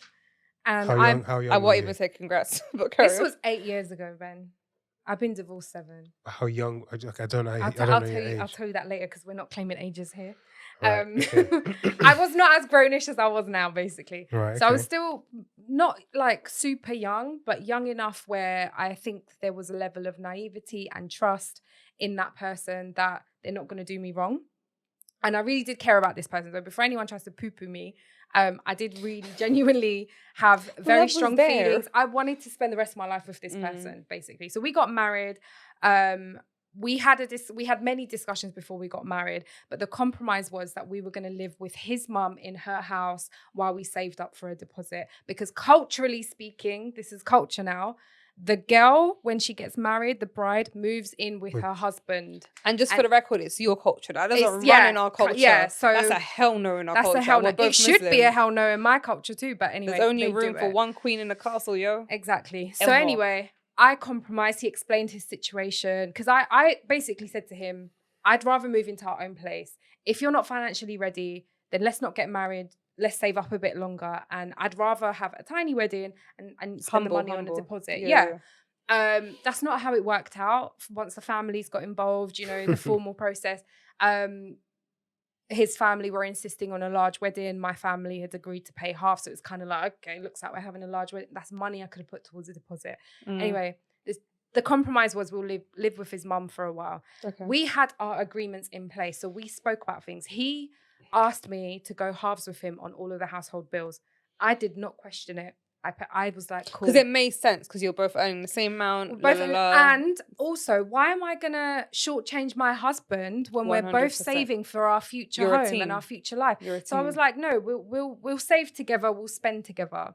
Speaker 3: and
Speaker 2: How young
Speaker 1: I
Speaker 2: were
Speaker 1: won't
Speaker 2: you?
Speaker 1: even say congrats. But carry
Speaker 3: this
Speaker 1: on.
Speaker 3: was 8 years ago, Ben. I've been divorced 7.
Speaker 2: How young? I don't know.
Speaker 3: I'll
Speaker 2: I don't know your
Speaker 3: tell you. I'll
Speaker 2: age.
Speaker 3: tell you that later because we're not claiming ages here.
Speaker 2: Right, okay.
Speaker 3: I was not as grownish as I was now, basically.
Speaker 2: Right,
Speaker 3: So I was
Speaker 2: okay.
Speaker 3: still not like super young, but young enough where I think there was a level of naivety and trust in that person that they're not going to do me wrong. And I really did care about this person. So before anyone tries to poo-poo me, I did really genuinely have very
Speaker 1: love was
Speaker 3: strong
Speaker 1: there.
Speaker 3: feelings. I wanted to spend the rest of my life with this person, basically. So we got married. We had many discussions before we got married, but the compromise was that we were going to live with his mum in her house while we saved up for a deposit. Because culturally speaking, this is culture now. The girl, when she gets married, the bride moves in with her husband.
Speaker 1: And just for the record, it's your culture. That doesn't run
Speaker 3: yeah,
Speaker 1: in our culture.
Speaker 3: yeah, so
Speaker 1: that's a hell no in our culture.
Speaker 3: That's a hell no.
Speaker 1: We're both
Speaker 3: It should be
Speaker 1: Muslim.
Speaker 3: a hell no in my culture too, but anyway.
Speaker 1: There's only
Speaker 3: they
Speaker 1: room
Speaker 3: do
Speaker 1: for
Speaker 3: it.
Speaker 1: one queen in the castle, yo.
Speaker 3: Exactly. So
Speaker 1: Ever.
Speaker 3: anyway, I compromised. He explained his situation because I basically said to him, I'd rather move into our own place. If you're not financially ready, then let's not get married. Let's save up a bit longer. And I'd rather have a tiny wedding and spend the money on a deposit. Yeah. That's not how it worked out. Once the families got involved, the formal process, his family were insisting on a large wedding. My family had agreed to pay half. So it's kind of like, okay, looks like we're having a large wedding. That's money I could have put towards a deposit. Anyway, the compromise was we'll live with his mum for a while. Okay. We had our agreements in place. So we spoke about things. He asked me to go halves with him on all of the household bills. I did not question it. I was like, cool.
Speaker 1: Because it made sense because you're both earning the same amount.
Speaker 3: And also, why am I going to shortchange my husband when 100%. We're both saving for our future home and our future life? So I was like, no, we'll save together. We'll spend together.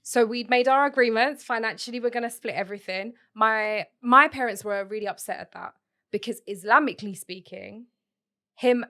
Speaker 3: So we'd made our agreements. Financially, we're going to split everything. My parents were really upset at that because Islamically speaking,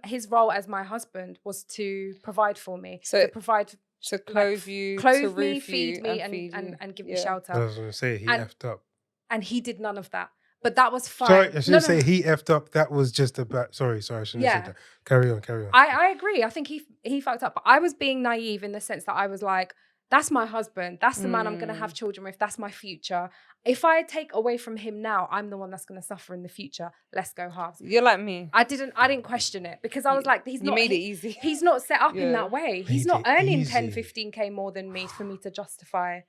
Speaker 3: his role as my husband was to provide for me.
Speaker 1: So
Speaker 3: to provide...
Speaker 1: To clothe you, to
Speaker 3: clothe
Speaker 1: roof
Speaker 3: me, feed me, and give me shelter.
Speaker 2: I was going to say, he effed up.
Speaker 3: And he did none of that. But that was fine.
Speaker 2: Sorry, I shouldn't say he effed up. That was just about... Sorry, I shouldn't have said that. Carry on.
Speaker 3: I agree. I think he fucked up. But I was being naive in the sense that I was like, that's my husband. That's the man I'm going to have children with. That's my future. If I take away from him now, I'm the one that's going to suffer in the future. Let's go halves.
Speaker 1: You're like me.
Speaker 3: I didn't question it because I was like,
Speaker 1: you made it easy.
Speaker 3: He's not set up in that way. He's not earning 10, 15K more than me for me to justify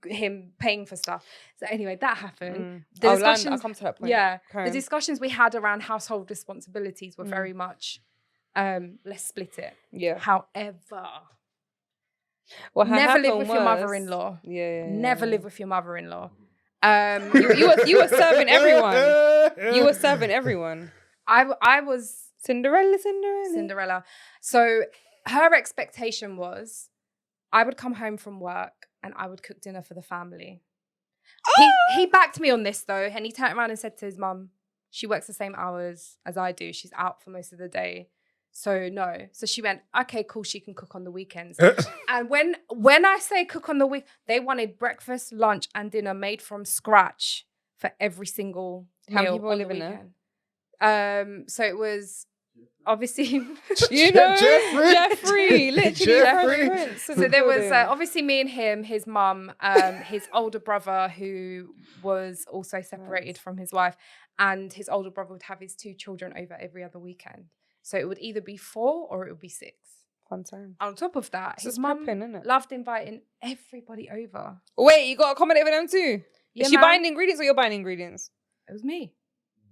Speaker 3: him paying for stuff. So anyway, that happened.
Speaker 1: I'll come to that point.
Speaker 3: Yeah. The discussions we had around household responsibilities were very much, let's split it.
Speaker 1: Yeah.
Speaker 3: However...
Speaker 1: Well,
Speaker 3: never live with your mother-in-law.
Speaker 1: Yeah.
Speaker 3: Never live with your mother-in-law.
Speaker 1: You were serving everyone. You were serving everyone.
Speaker 3: I was
Speaker 1: Cinderella.
Speaker 3: So her expectation was I would come home from work and I would cook dinner for the family. He backed me on this though, and he turned around and said to his mum, she works the same hours as I do. She's out for most of the day. So no. So she went, okay, cool. She can cook on the weekends. And when I say cook on the week, they wanted breakfast, lunch, and dinner made from scratch for every single meal.
Speaker 1: How many people live in there?
Speaker 3: So it was obviously,
Speaker 1: Jeffrey, literally.
Speaker 3: So there was obviously me and him, his mum, his older brother who was also separated from his wife, and his older brother would have his 2 children over every other weekend. So it would either be 4 or it would be 6.
Speaker 1: Fun time.
Speaker 3: On top of that, his mum loved inviting everybody over.
Speaker 1: Wait, you got to accommodate with them too?
Speaker 3: Yeah,
Speaker 1: is she buying the ingredients or you're buying the ingredients?
Speaker 3: It was me.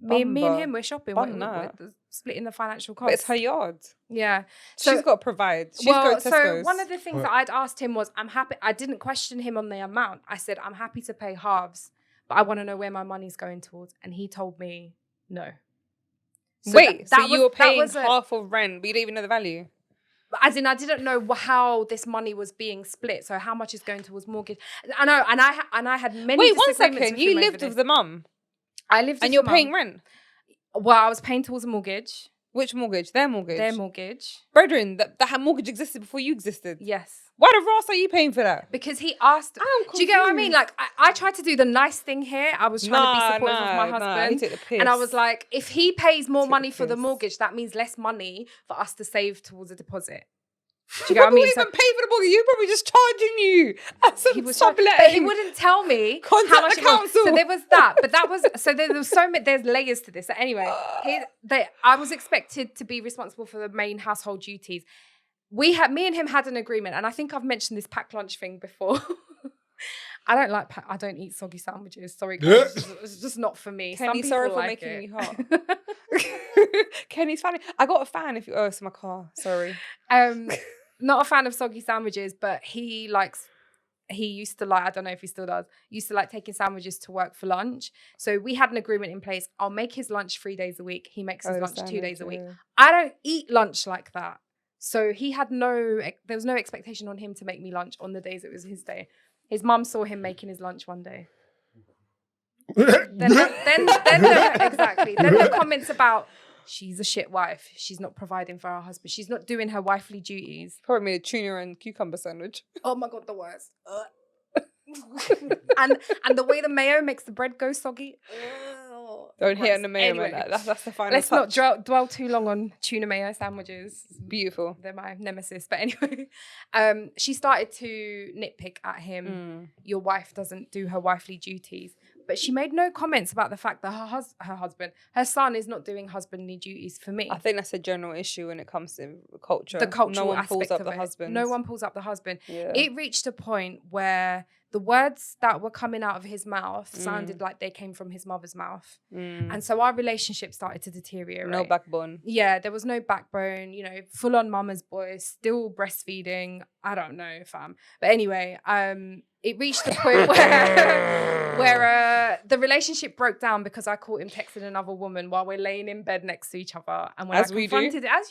Speaker 3: Me and him, we're shopping. We're splitting the financial costs.
Speaker 1: But it's her yard.
Speaker 3: Yeah.
Speaker 1: So she's got to provide. She's got to
Speaker 3: So one of the things that I'd asked him was, I'm happy. I didn't question him on the amount. I said, I'm happy to pay halves, but I want to know where my money's going towards. And he told me no.
Speaker 1: So you were paying half of rent, but you don't even know the value?
Speaker 3: As in, I didn't know how this money was being split. So how much is going towards mortgage? I know, and I had many.
Speaker 1: Wait, 1 second. You lived with the mum.
Speaker 3: I lived,
Speaker 1: and you're paying rent.
Speaker 3: Well, I was paying towards a mortgage.
Speaker 1: Which mortgage? Their mortgage.
Speaker 3: Their mortgage.
Speaker 1: Brethren, that mortgage existed before you existed.
Speaker 3: Yes.
Speaker 1: Why the Ross are you paying for that?
Speaker 3: Because he asked. Do you get what I mean? Like, I tried to do the nice thing here. I was trying to be supportive of my husband.
Speaker 1: He took the piss.
Speaker 3: And I was like, if he pays more money for the mortgage, that means less money for us to save towards a deposit. Do you get what I mean?
Speaker 1: Even pay for the booking. You're probably just charging you.
Speaker 3: He was but he wouldn't tell me how much
Speaker 1: the council.
Speaker 3: So there was that, but that was so there was so many. There's layers to this. So anyway, I was expected to be responsible for the main household duties. Me and him had an agreement, and I think I've mentioned this packed lunch thing before. I don't eat soggy sandwiches. Sorry, guys. It's just not for me.
Speaker 1: Kenny, sorry for making you hot. Kenny's funny. I got a fan if you it's my car. Sorry.
Speaker 3: Not a fan of soggy sandwiches, but he used to like, I don't know if he still does, used to like taking sandwiches to work for lunch. So we had an agreement in place. I'll make his lunch 3 days a week. He makes his lunch 2 days a week. I don't eat lunch like that. So there was no expectation on him to make me lunch on the days it was his day. His mum saw him making his lunch one day. Then exactly. Then the comments about, she's a shit wife. She's not providing for her husband. She's not doing her wifely duties.
Speaker 1: Probably made a tuna and cucumber sandwich.
Speaker 3: Oh my God, the worst. and the way the mayo makes the bread go soggy.
Speaker 1: Don't hit on the mayo, anyway, man. That's the final
Speaker 3: touch. Let's not dwell too long on tuna mayo sandwiches.
Speaker 1: It's beautiful.
Speaker 3: They're my nemesis. But anyway, she started to nitpick at him. Your wife doesn't do her wifely duties. But she made no comments about the fact that her son is not doing husbandly duties for me.
Speaker 1: I think that's a general issue when it comes to culture.
Speaker 3: The cultural
Speaker 1: no one pulls
Speaker 3: aspect
Speaker 1: up
Speaker 3: of
Speaker 1: the
Speaker 3: it.
Speaker 1: husband.
Speaker 3: No one pulls up the husband.
Speaker 1: Yeah.
Speaker 3: It reached a point where the words that were coming out of his mouth sounded like they came from his mother's mouth. And so our relationship started to deteriorate.
Speaker 1: No backbone.
Speaker 3: Yeah, there was no backbone, full on mama's boy, still breastfeeding. I don't know, fam. But anyway, it reached a point where the relationship broke down because I caught him texting another woman while we're laying in bed next to each other. And when as you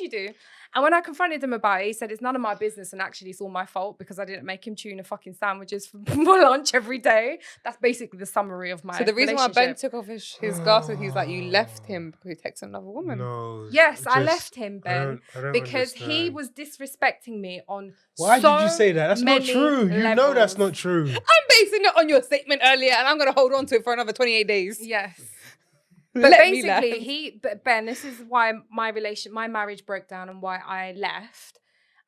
Speaker 3: do. And when I confronted him about it, he said, it's none of my business. And actually, it's all my fault because I didn't make him tuna fucking sandwiches for lunch every day. That's basically the summary of my
Speaker 1: So the reason why Ben took off his glasses, he was like, you left him because he texted another woman.
Speaker 2: No.
Speaker 3: Yes, I left him, Ben,
Speaker 2: I don't
Speaker 3: because
Speaker 2: understand.
Speaker 3: he was disrespecting me on
Speaker 2: Why did you say that? That's not true.
Speaker 3: levels.
Speaker 2: You know that's not true.
Speaker 1: I'm basing it on your statement earlier and I'm going to hold on to it for another 28 days.
Speaker 3: Yes. But basically, Ben, this is why my marriage broke down and why I left.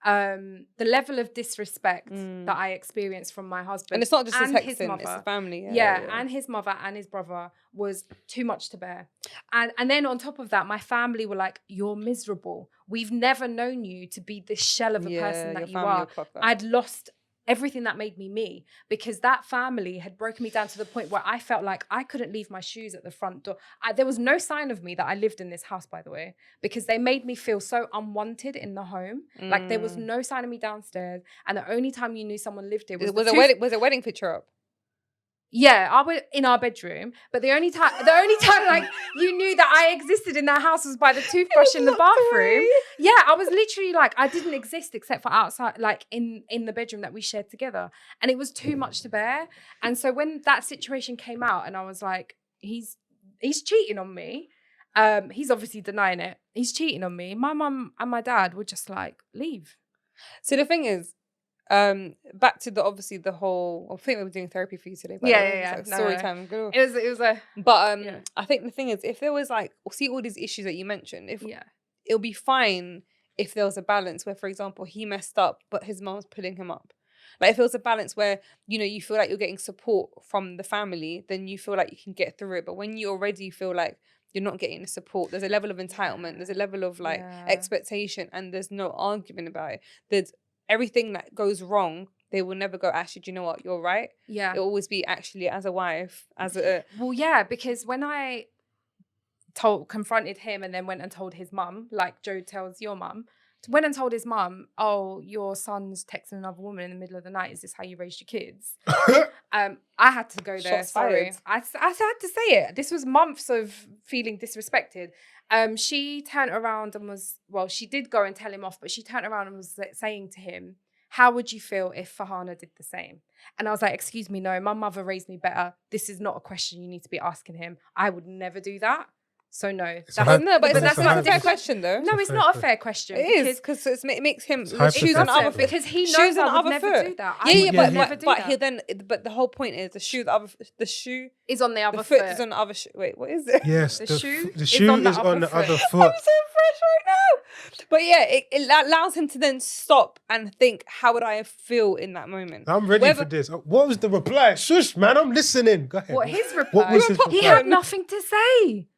Speaker 3: The level of disrespect that I experienced from my husband,
Speaker 1: and it's not just his
Speaker 3: mother,
Speaker 1: it's the family.
Speaker 3: And his mother and his brother was too much to bear. And then on top of that, my family were like, "You're miserable. We've never known you to be this shell of a person that you are." I'd lost everything that made me because that family had broken me down to the point where I felt like I couldn't leave my shoes at the front door. There was no sign of me that I lived in this house, by the way, because they made me feel so unwanted in the home. Like there was no sign of me downstairs, and the only time you knew someone lived here was
Speaker 1: a wedding picture up.
Speaker 3: Yeah, I was in our bedroom, but the only time like you knew that I existed in that house was by the toothbrush in the bathroom. Yeah, I was literally like, I didn't exist except for outside, like in the bedroom that we shared together. And it was too much to bear. And so when that situation came out and I was like, he's cheating on me. He's obviously denying it. He's cheating on me. My mum and my dad would just like leave.
Speaker 1: So the thing is, back to the whole. I think we were doing therapy for you today.
Speaker 3: Yeah.
Speaker 1: Story time.
Speaker 3: It was a.
Speaker 1: But I think the thing is, if there was like, see all these issues that you mentioned, it'll be fine if there was a balance where, for example, he messed up, but his mom's pulling him up. Like if it was a balance where you feel like you're getting support from the family, then you feel like you can get through it. But when you already feel like you're not getting the support, there's a level of entitlement, there's a level of like expectation, and there's no argument about it. There's everything that goes wrong, they will never go, actually, do you know what? You're right. Yeah. It'll always be actually as a wife,
Speaker 3: Well, yeah, because when I confronted him and then went and told his mum, like Joe tells your mum, went and told his mum, oh, your son's texting another woman in the middle of the night. Is this how you raised your kids? I had to go there. Sorry. I had to say it. This was months of feeling disrespected. She turned around and she did go and tell him off, but she turned around and was saying to him, how would you feel if Farhana did the same? And I was like, excuse me, no, my mother raised me better. This is not a question you need to be asking him. I would never do that. So no.
Speaker 1: That's not a fair question though.
Speaker 3: No, it's not a fair question.
Speaker 1: It is, because it makes him
Speaker 3: choose another foot. Because he knows I would never do that.
Speaker 1: But the whole point is the shoe
Speaker 3: is on the other
Speaker 1: foot.
Speaker 3: foot.
Speaker 1: Is on the other shoe. Wait, what is it?
Speaker 2: Yes,
Speaker 3: the shoe
Speaker 2: is on the other foot.
Speaker 1: I'm so fresh right now. But yeah, it allows him to then stop and think, how would I feel in that moment?
Speaker 2: I'm ready for this. What was the reply? Shush, man, I'm listening. Go ahead.
Speaker 3: What his reply?
Speaker 2: What was his reply?
Speaker 3: He had nothing to say.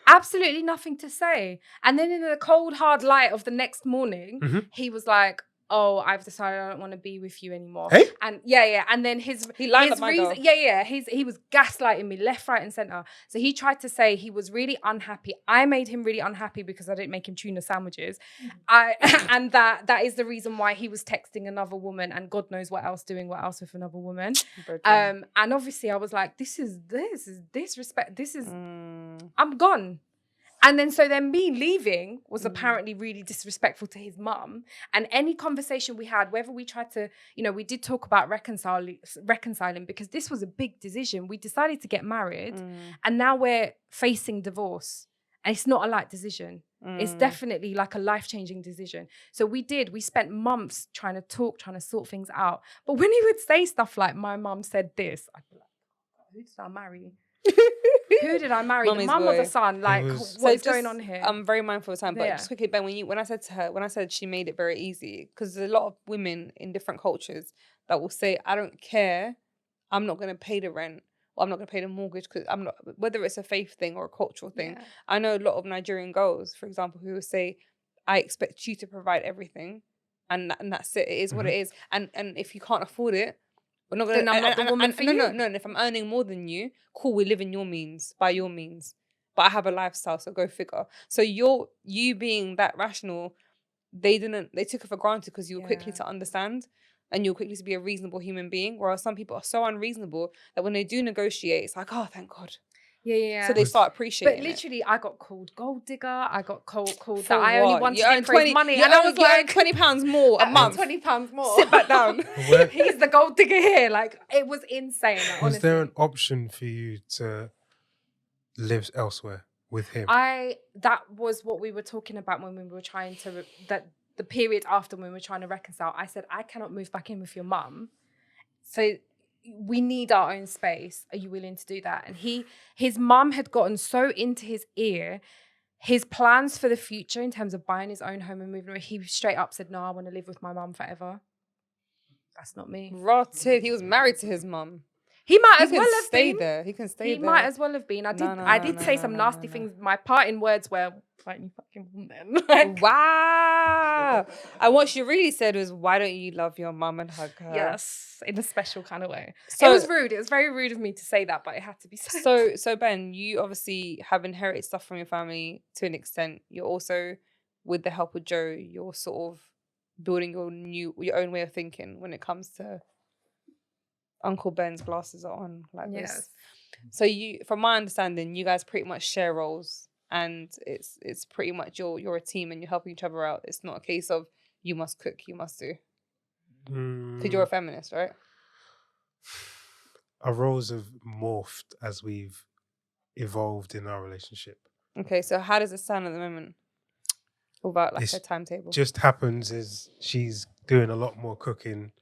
Speaker 3: Absolutely nothing to say. And then in the cold, hard light of the next morning, he was like, oh, I've decided I don't want to be with you anymore.
Speaker 2: Hey?
Speaker 3: And yeah. And then he
Speaker 1: lined up my
Speaker 3: reason,
Speaker 1: girl.
Speaker 3: he was gaslighting me left, right, and center. So he tried to say he was really unhappy. I made him really unhappy because I didn't make him tuna sandwiches. And that is the reason why he was texting another woman and God knows what else with another woman. And obviously I was like, this is disrespect. This is I'm gone. And then me leaving was apparently really disrespectful to his mum. And any conversation we had, whether we tried to, we did talk about reconciling because this was a big decision. We decided to get married and now we're facing divorce. And it's not a light decision. It's definitely like a life-changing decision. So we spent months trying to talk, trying to sort things out. But when he would say stuff like, my mum said this, I'd be like, who did I marry? Who did I marry?
Speaker 1: Mummy's
Speaker 3: the mum
Speaker 1: boy.
Speaker 3: or the son? Like, what's going on here?
Speaker 1: I'm very mindful of time, but just quickly, Ben, when I said she made it very easy, because there's a lot of women in different cultures that will say, I don't care, I'm not going to pay the rent, or I'm not going to pay the mortgage, because I'm not, whether it's a faith thing or a cultural thing. Yeah. I know a lot of Nigerian girls, for example, who will say, I expect you to provide everything, and that's it. It is what it is. And if you can't afford it, we're not gonna.
Speaker 3: Then I'm not the woman for you.
Speaker 1: No. And if I'm earning more than you, cool. We live in your means, by your means. But I have a lifestyle, so go figure. So you being that rational, they took it for granted because you were quickly to understand, and you were quickly to be a reasonable human being. Whereas some people are so unreasonable that when they do negotiate, it's like, oh, thank God.
Speaker 3: Yeah.
Speaker 1: So they start appreciating.
Speaker 3: But literally, I got called gold digger. I got called
Speaker 1: for
Speaker 3: that I only wanted him for his money.
Speaker 1: And I was like, £20 more a month.
Speaker 3: £20 more.
Speaker 1: Sit back down.
Speaker 3: He's the gold digger here. Like, it was insane. Like,
Speaker 2: was there an option for you to live elsewhere with him?
Speaker 3: That was what we were talking about when we were trying to the period after when we were trying to reconcile. I said, I cannot move back in with your mum. So we need our own space. Are you willing to do that? And his mum had gotten so into his ear, his plans for the future in terms of buying his own home and moving away, he straight up said, no, I want to live with my mum forever. That's not me.
Speaker 1: Rotted. He was married to his mum.
Speaker 3: He might as well have
Speaker 1: stay
Speaker 3: been.
Speaker 1: there. He can stay there.
Speaker 3: He might as well have been. I did say some nasty things. My parting words were, "Fight you fucking woman." Like,
Speaker 1: wow. And what she really said was, "Why don't you love your mum and hug her?"
Speaker 3: Yes, in a special kind of way.
Speaker 1: So,
Speaker 3: it was rude. It was very rude of me to say that, but it had to be said.
Speaker 1: So Ben, you obviously have inherited stuff from your family to an extent. You're also, with the help of Joe, you're sort of building your own way of thinking when it comes to Uncle Ben's glasses are on like this. So you, from my understanding, you guys pretty much share roles, and it's pretty much you're a team and you're helping each other out. It's not a case of you must cook, you must do. Because you're a feminist, right?
Speaker 2: Our roles have morphed as we've evolved in our relationship.
Speaker 1: Okay, so how does it sound at the moment? About like a timetable?
Speaker 2: Just happens is she's doing a lot more cooking,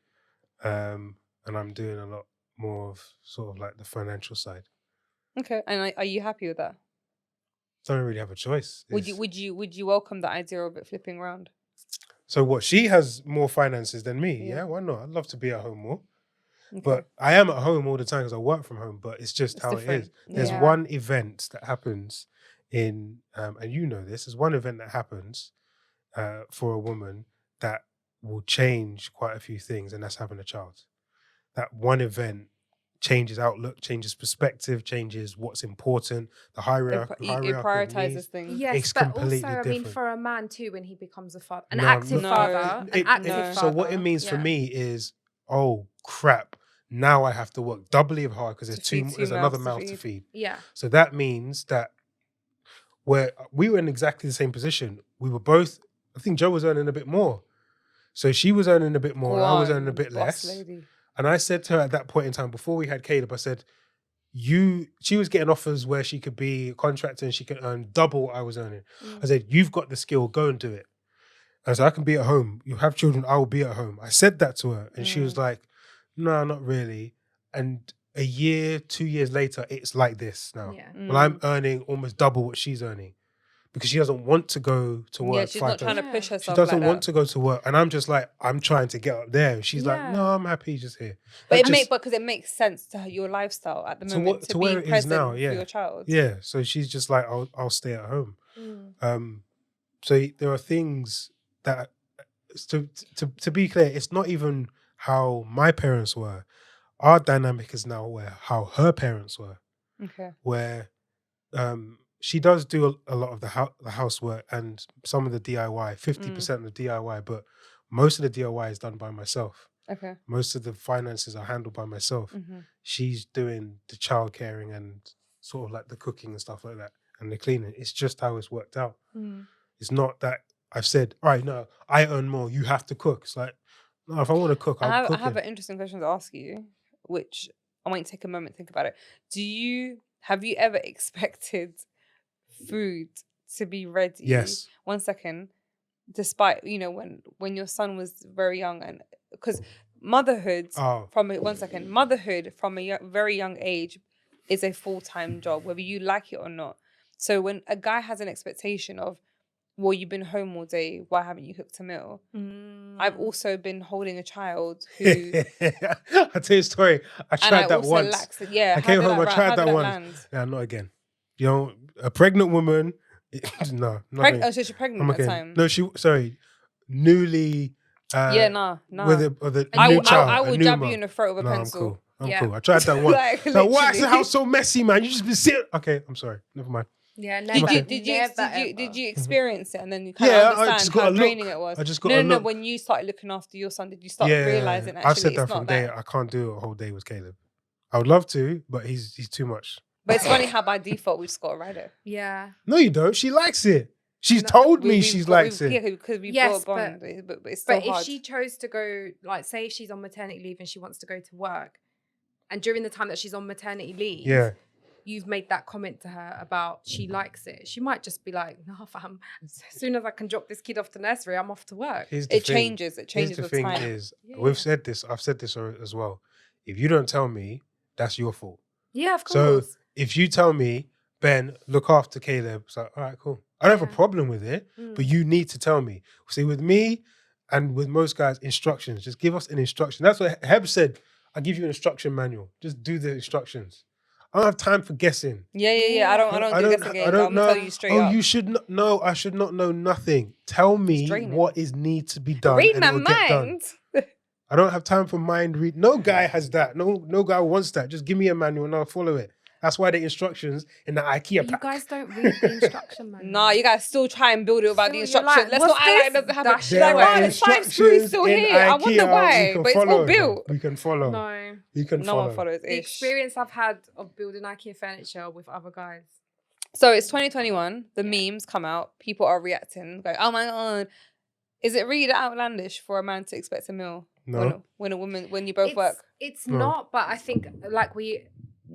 Speaker 2: and I'm doing a lot more of sort of like the financial side.
Speaker 1: Okay, and are you happy with that?
Speaker 2: Don't really have a choice.
Speaker 1: Would you welcome the idea of it flipping around?
Speaker 2: So what? She has more finances than me. Yeah, why not? I'd love to be at home more.
Speaker 1: Okay.
Speaker 2: But I am at home all the time because I work from home. But it's just how
Speaker 1: different.
Speaker 2: it is. There's one event that happens in, and you know this. There's one event that happens for a woman that will change quite a few things, and that's having a child. That one event changes outlook, changes perspective, changes what's important. The hierarchy.
Speaker 1: It prioritizes things.
Speaker 3: Yes,
Speaker 2: it's
Speaker 3: but
Speaker 2: completely
Speaker 3: also,
Speaker 2: different.
Speaker 3: for a man too, when he becomes a father, an active father.
Speaker 2: So what it means for me is, oh crap, now I have to work doubly hard because there's another mouth to feed.
Speaker 3: Yeah.
Speaker 2: So that means that we were in exactly the same position. We were both, I think Joe was earning a bit more. So she was earning a bit more, and I was earning a bit less.
Speaker 1: Lady.
Speaker 2: And I said to her at that point in time, before we had Caleb, I said, she was getting offers where she could be a contractor and she could earn double what I was earning. I said, you've got the skill, go and do it. I said, I can be at home. You have children, I will be at home. I said that to her and she was like, no, not really. And a year, 2 years later, it's like this now. Yeah. Well, I'm earning almost double what she's earning. because she doesn't want to go to work.
Speaker 1: Yeah, she's not trying to push
Speaker 2: She
Speaker 1: herself.
Speaker 2: doesn't
Speaker 1: like
Speaker 2: want
Speaker 1: that.
Speaker 2: to go to work, and I'm just like, I'm trying to get up there. She's like,
Speaker 3: Yeah.
Speaker 2: no, I'm happy just here.
Speaker 1: But
Speaker 2: Like,
Speaker 1: because it makes sense to your lifestyle at the
Speaker 2: To
Speaker 1: moment
Speaker 2: what-
Speaker 1: to
Speaker 2: to
Speaker 1: be
Speaker 2: where it is
Speaker 1: present
Speaker 2: now,
Speaker 1: for
Speaker 2: yeah.
Speaker 1: your child.
Speaker 2: yeah. So she's just like, I'll stay at home.
Speaker 3: Mm.
Speaker 2: So there are things that, to be clear, it's not even how my parents were. Our dynamic is now how her parents were,
Speaker 1: Okay.
Speaker 2: where she does do a lot of the housework and some of the DIY, 50% of the DIY, but most of the DIY is done by myself.
Speaker 1: Okay.
Speaker 2: Most of the finances are handled by myself.
Speaker 1: Mm-hmm.
Speaker 2: She's doing the child caring and sort of like the cooking and stuff like that and the cleaning. It's just how it's worked out.
Speaker 3: Mm.
Speaker 2: It's not that I've said, all right, no, I earn more, you have to cook. It's like, no, if I want to cook, I'll cook.
Speaker 1: I have an interesting question to ask you, which I want you to take a moment to think about it. Have you ever expected food to be ready?
Speaker 2: Yes.
Speaker 1: 1 second. Despite, when your son was very young, and because motherhood from a very young age is a full-time job, whether you like it or not. So when a guy has an expectation of, well, you've been home all day, why haven't you cooked a meal? I've also been holding a child who
Speaker 2: I'll tell you a story. I tried that once.
Speaker 1: I
Speaker 2: came home, I tried that once. Yeah, not again. A pregnant woman. No, nothing.
Speaker 1: So she's pregnant at the time.
Speaker 2: No, newly.
Speaker 1: No.
Speaker 2: With a new child.
Speaker 1: I will jab you in the throat with a pencil.
Speaker 2: I'm cool. I tried that once. So why is the house so messy, man? You just been sitting. Okay, I'm sorry. Never mind.
Speaker 3: Yeah, never.
Speaker 1: Did you experience it and then you kind of understand how draining it was?
Speaker 2: I just got a look.
Speaker 1: No. When you started looking after your son, did you start realizing actually
Speaker 2: I've said that
Speaker 1: it's
Speaker 2: from
Speaker 1: not
Speaker 2: day.
Speaker 1: that?
Speaker 2: I can't do a whole day with Caleb. I would love to, but he's too much.
Speaker 1: But it's funny how by default we just got to ride it.
Speaker 3: Yeah.
Speaker 2: No, you don't. She likes it. She's told me she likes it.
Speaker 1: Yeah, because we built a bond, but it's still hard.
Speaker 3: But if she chose to go, like, say if she's on maternity leave and she wants to go to work, and during the time that she's on maternity leave, you've made that comment to her about she likes it, she might just be like, no, fam, as soon as I can drop this kid off to nursery, I'm off to work.
Speaker 1: It changes with time.
Speaker 2: The thing is, we've said this, I've said this as well. If you don't tell me, that's your fault.
Speaker 3: Yeah, of course.
Speaker 2: So if you tell me, Ben, look after Caleb, it's like, all right, cool. I don't have a problem with it, but you need to tell me. See, with me and with most guys, instructions. Just give us an instruction. That's what Hebz said. I'll give you an instruction manual. Just do the instructions. I don't have time for guessing.
Speaker 1: Yeah. I don't do guessing games. I'm tell you straight up.
Speaker 2: You should not know. I should not know nothing. Tell me what needs to be done.
Speaker 1: Read my mind.
Speaker 2: I don't have time for mind read. No guy has that. No guy wants that. Just give me a manual and I'll follow it. That's why the instructions in the IKEA pack.
Speaker 3: You guys don't read the instruction manual.
Speaker 1: Nah, you guys still try and build it without the instructions.
Speaker 3: Like,
Speaker 1: let's not act like it doesn't happen.
Speaker 2: There are
Speaker 1: the science crew is still here. I wonder why, but it's all built.
Speaker 2: We can follow.
Speaker 3: No.
Speaker 2: You can follow.
Speaker 1: No one follows.
Speaker 3: The experience I've had of building IKEA furniture with other guys.
Speaker 1: So it's 2021. The memes come out. People are reacting. Like, oh my God. Is it really outlandish for a man to expect a meal?
Speaker 2: No.
Speaker 1: When you both work?
Speaker 3: It's not, but I think, like we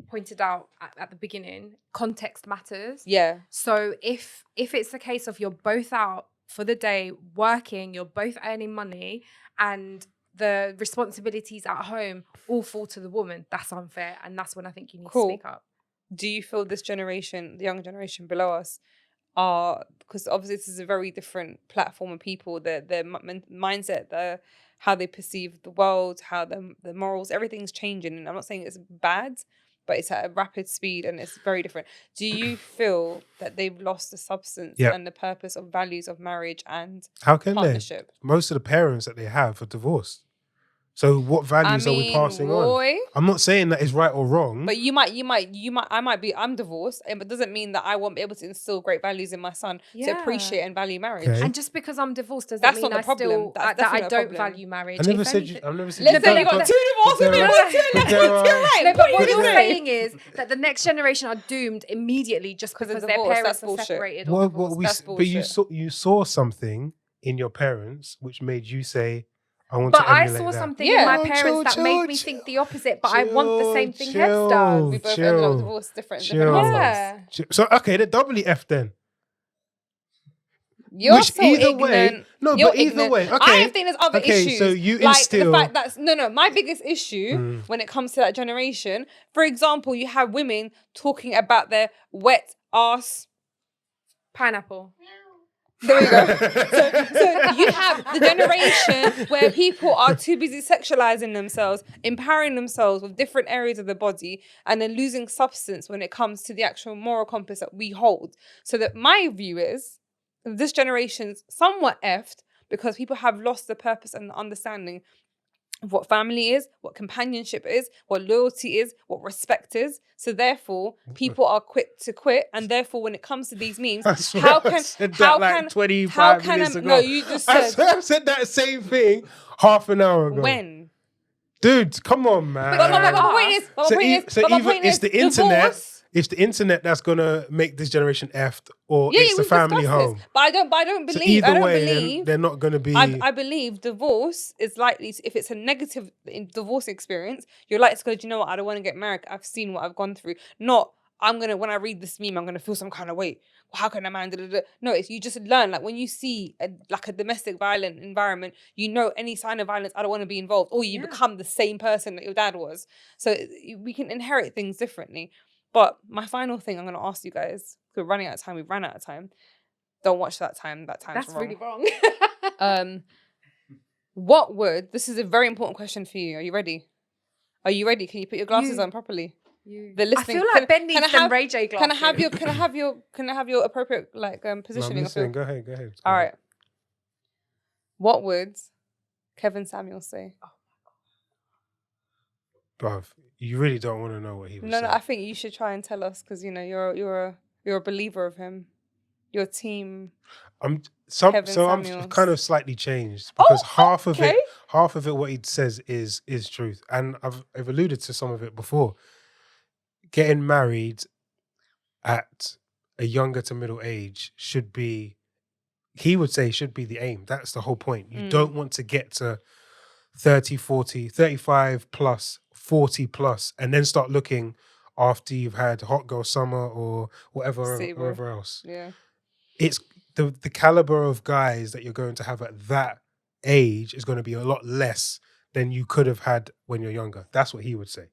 Speaker 3: pointed out at the beginning, context matters.
Speaker 1: Yeah.
Speaker 3: So if it's the case of you're both out for the day working, you're both earning money, and the responsibilities at home all fall to the woman, that's unfair, and that's when I think you need to speak up.
Speaker 1: Do you feel this generation, the younger generation below us, are, because obviously this is a very different platform of people, their mindset, how they perceive the world, how the morals, everything's changing, and I'm not saying it's bad, but it's at a rapid speed and it's very different. Do you feel that they've lost the substance and the purpose of values of marriage and partnership?
Speaker 2: Most of the parents that they have are divorced. So what values are we passing on? I'm not saying that is right or wrong.
Speaker 1: But I'm divorced, but it doesn't mean that I won't be able to instill great values in my son to appreciate and value marriage.
Speaker 3: Okay. And just because I'm divorced doesn't mean I still that I don't value marriage.
Speaker 2: I've never said you don't.
Speaker 1: Let's say you got two divorced women.
Speaker 3: No, but what you're saying is that the next generation are doomed immediately just because their parents are separated or divorced.
Speaker 2: But you saw something in your parents which made you say, I want to emulate that.
Speaker 3: But I saw something in my parents that made me think the opposite, but I want the same thing Hebz does.
Speaker 1: We both ended up divorced different
Speaker 2: So, okay, the doubly F then.
Speaker 1: You're so ignorant.
Speaker 2: But either way, okay.
Speaker 1: I think there's other issues.
Speaker 2: So you
Speaker 1: instill... Like the fact that, my biggest issue when it comes to that generation, for example, you have women talking about their wet ass
Speaker 3: Pineapple.
Speaker 1: There we go. So you have the generation where people are too busy sexualizing themselves, empowering themselves with different areas of the body, and then losing substance when it comes to the actual moral compass that we hold. So that my view is, this generation's somewhat effed because people have lost the purpose and the understanding of what family is, what companionship is, what loyalty is, what respect is. So therefore, people are quick to quit, and therefore, when it comes to these memes, how can
Speaker 2: 25 minutes ago?
Speaker 1: No, you just
Speaker 2: I
Speaker 1: said.
Speaker 2: I said that same thing half an hour ago.
Speaker 1: When?
Speaker 2: Dude, come on, man.
Speaker 1: But my point is,
Speaker 2: it's the internet.
Speaker 1: divorce.
Speaker 2: It's the internet that's gonna make this generation effed, or
Speaker 1: Yeah,
Speaker 2: it's the
Speaker 1: we've
Speaker 2: family
Speaker 1: discussed
Speaker 2: home.
Speaker 1: this. But I don't
Speaker 2: So
Speaker 1: believe.
Speaker 2: either way, they're not gonna be.
Speaker 1: I believe divorce is likely to, if it's a negative divorce experience, you're likely to go, do you know what? I don't want to get married. I've seen what I've gone through. Not when I read this meme, I'm gonna feel some kind of way. Well, how can a man? No, it's you just learn. Like when you see a domestic violent environment, you know any sign of violence, I don't want to be involved, or you become the same person that your dad was. So we can inherit things differently. But my final thing I'm going to ask you guys, because we're running out of time, we've run out of time. Don't watch that time. That time's
Speaker 3: That's
Speaker 1: wrong.
Speaker 3: really wrong.
Speaker 1: This is a very important question for you. Are you ready? Can you put your glasses on properly?
Speaker 3: I feel like Ben needs them Ray J glasses.
Speaker 1: Can I have your appropriate positioning?
Speaker 2: Go ahead.
Speaker 1: All right. What would Kevin Samuels say?
Speaker 2: Bruv, you really don't want to know what he was saying.
Speaker 1: No, I think you should try and tell us because you're a believer of him. Your team.
Speaker 2: I'm
Speaker 1: Samuels.
Speaker 2: kind of slightly changed because half of it, what he says is truth, and I've alluded to some of it before. Getting married at a younger to middle age should be the aim. That's the whole point. You don't want to get to 30, 40, 35 plus, 40 plus, and then start looking after you've had hot girl summer or whatever else.
Speaker 1: Yeah.
Speaker 2: It's the caliber of guys that you're going to have at that age is going to be a lot less than you could have had when you're younger. That's what he would say.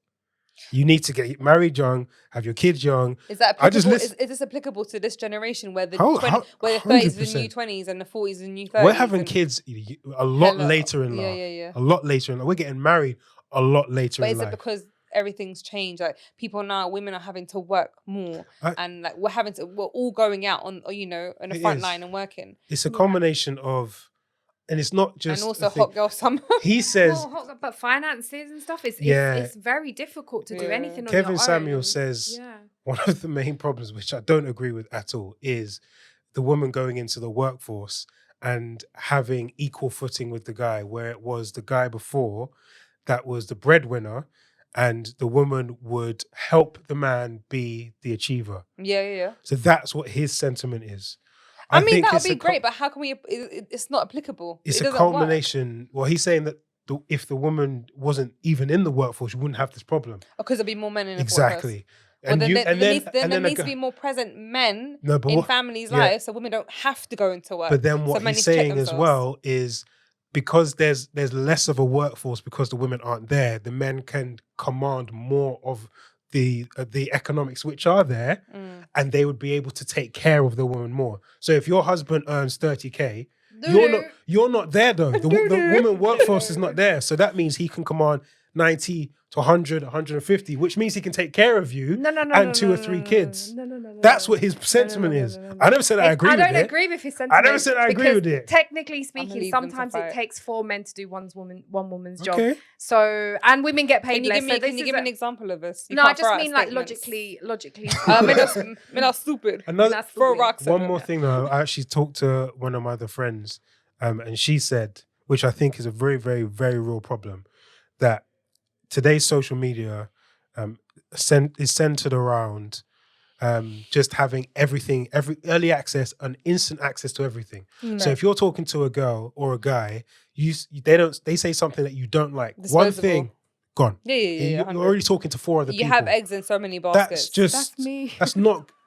Speaker 2: You need to get married young, have your kids young.
Speaker 1: Is that applicable? Is this applicable to this generation where the 30s is the new 20s and the 40s is the new 30s?
Speaker 2: We're having kids a lot later in life.
Speaker 1: Yeah.
Speaker 2: A lot later in life. We're getting married a lot later in life. But
Speaker 1: is it because everything's changed? Like women are having to work more, and we're all going out on the front line and working.
Speaker 2: It's a combination of. And it's not just...
Speaker 1: And also hot girl summer.
Speaker 2: He says...
Speaker 3: but finances and stuff, it's very difficult to do anything on
Speaker 2: Kevin
Speaker 3: your
Speaker 2: Samuel
Speaker 3: own.
Speaker 2: says one of the main problems, which I don't agree with at all, is the woman going into the workforce and having equal footing with the guy, where it was the guy before that was the breadwinner and the woman would help the man be the achiever.
Speaker 1: Yeah.
Speaker 2: So that's what his sentiment is.
Speaker 1: I mean, that would be great, but how can we... It's not applicable.
Speaker 2: It's a culmination. Well, he's saying that if the woman wasn't even in the workforce, you wouldn't have this problem.
Speaker 1: Because there'd be more men in the workforce.
Speaker 2: Exactly.
Speaker 1: There needs to be more present men in families' lives, so women don't have to go into work.
Speaker 2: But then what he's saying as well is because there's less of a workforce because the women aren't there, the men can command more of the economics which are there, and they would be able to take care of the woman more. So if your husband earns 30K, you're not there though. The woman workforce is not there. So that means he can command 90 to 100, 150, which means he can take care of you and 2 or 3 kids. That's what his sentiment is. I never said I agree with it.
Speaker 3: I don't agree with his sentiment.
Speaker 2: I never said I agree with it.
Speaker 3: Technically speaking, sometimes it takes 4 men to do one woman's job. So, and women get paid less.
Speaker 1: Can you give me an example of this?
Speaker 3: No, I just mean like logically.
Speaker 1: Men are stupid.
Speaker 2: One more thing though, I actually talked to one of my other friends, and she said, which I think is a very, very, very real problem, that today's social media is centered around just having everything, every early access and instant access to everything. So if you're talking to a girl or a guy, they say something that you don't like.
Speaker 1: Disposable.
Speaker 2: One thing, gone.
Speaker 1: Yeah.
Speaker 2: You're already talking to 4 other people.
Speaker 1: You have eggs in so many baskets.
Speaker 2: That's me.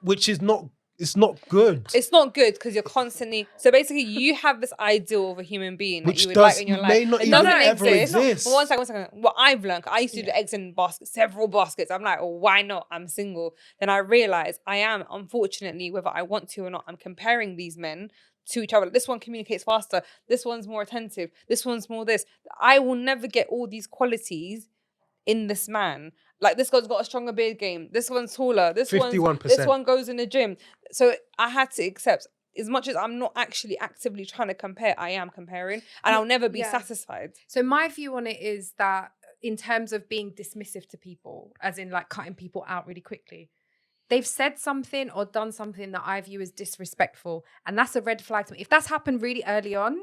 Speaker 2: Which is not it's not good.
Speaker 1: It's not good because you're constantly. So basically, you have this ideal of a human being
Speaker 2: Which
Speaker 1: that you would like
Speaker 2: does
Speaker 1: in your
Speaker 2: may
Speaker 1: life.
Speaker 2: not
Speaker 1: It
Speaker 2: even
Speaker 1: doesn't
Speaker 2: ever exist.
Speaker 1: But one second. What I've learned, I used to do the eggs in baskets, several baskets. I'm like, oh, why not? I'm single. Then I realized I am, unfortunately, whether I want to or not, I'm comparing these men to each other. This one communicates faster. This one's more attentive. This one's more this. I will never get all these qualities in this man. Like, this guy's got a stronger beard game. This one's taller. This
Speaker 2: 51%.
Speaker 1: This one goes in the gym. So I had to accept, as much as I'm not actually actively trying to compare, I am comparing, and I'll never be satisfied.
Speaker 3: So my view on it is that in terms of being dismissive to people, as in like cutting people out really quickly, they've said something or done something that I view as disrespectful, and that's a red flag to me. If that's happened really early on,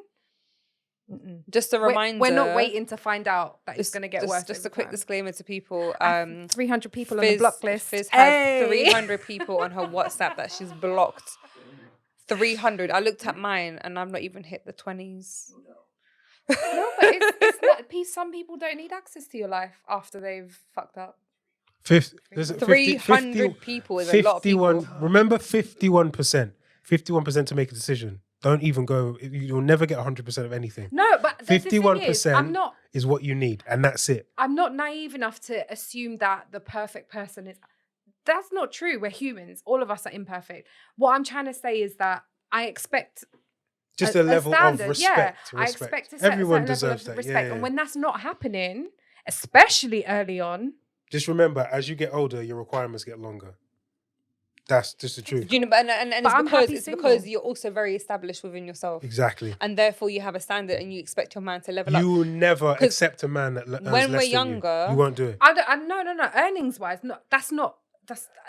Speaker 1: just a reminder,
Speaker 3: we're not waiting to find out that it's going to get worse.
Speaker 1: Just a quick disclaimer to people.
Speaker 3: 300 people on the block list.
Speaker 1: Fizz has 300 people on her WhatsApp that she's blocked. 300. I looked at mine and I've not even hit the 20s.
Speaker 3: No, but it's not. Some people don't need access to your life after they've fucked up.
Speaker 1: 300 people is a lot of people.
Speaker 2: Remember 51%. 51% to make a decision. Don't even go. You'll never get 100% of anything.
Speaker 3: No, but
Speaker 2: 51% is what you need, and that's it.
Speaker 3: I'm not naive enough to assume that the perfect person is. That's not true. We're humans. All of us are imperfect. What I'm trying to say is that I expect
Speaker 2: just a level
Speaker 3: standard.
Speaker 2: of respect.
Speaker 3: I expect
Speaker 2: Everyone
Speaker 3: certain
Speaker 2: deserves
Speaker 3: level of
Speaker 2: that.
Speaker 3: respect.
Speaker 2: Yeah.
Speaker 3: And when that's not happening, especially early on,
Speaker 2: just remember, as you get older, your requirements get longer. That's just the truth.
Speaker 1: You know, and it's because you're also very established within yourself.
Speaker 2: Exactly.
Speaker 1: And therefore you have a standard and you expect your man to level up.
Speaker 2: You will never accept a man that earns
Speaker 1: when
Speaker 2: less
Speaker 1: we're younger,
Speaker 2: than you won't do it.
Speaker 3: No. Earnings wise,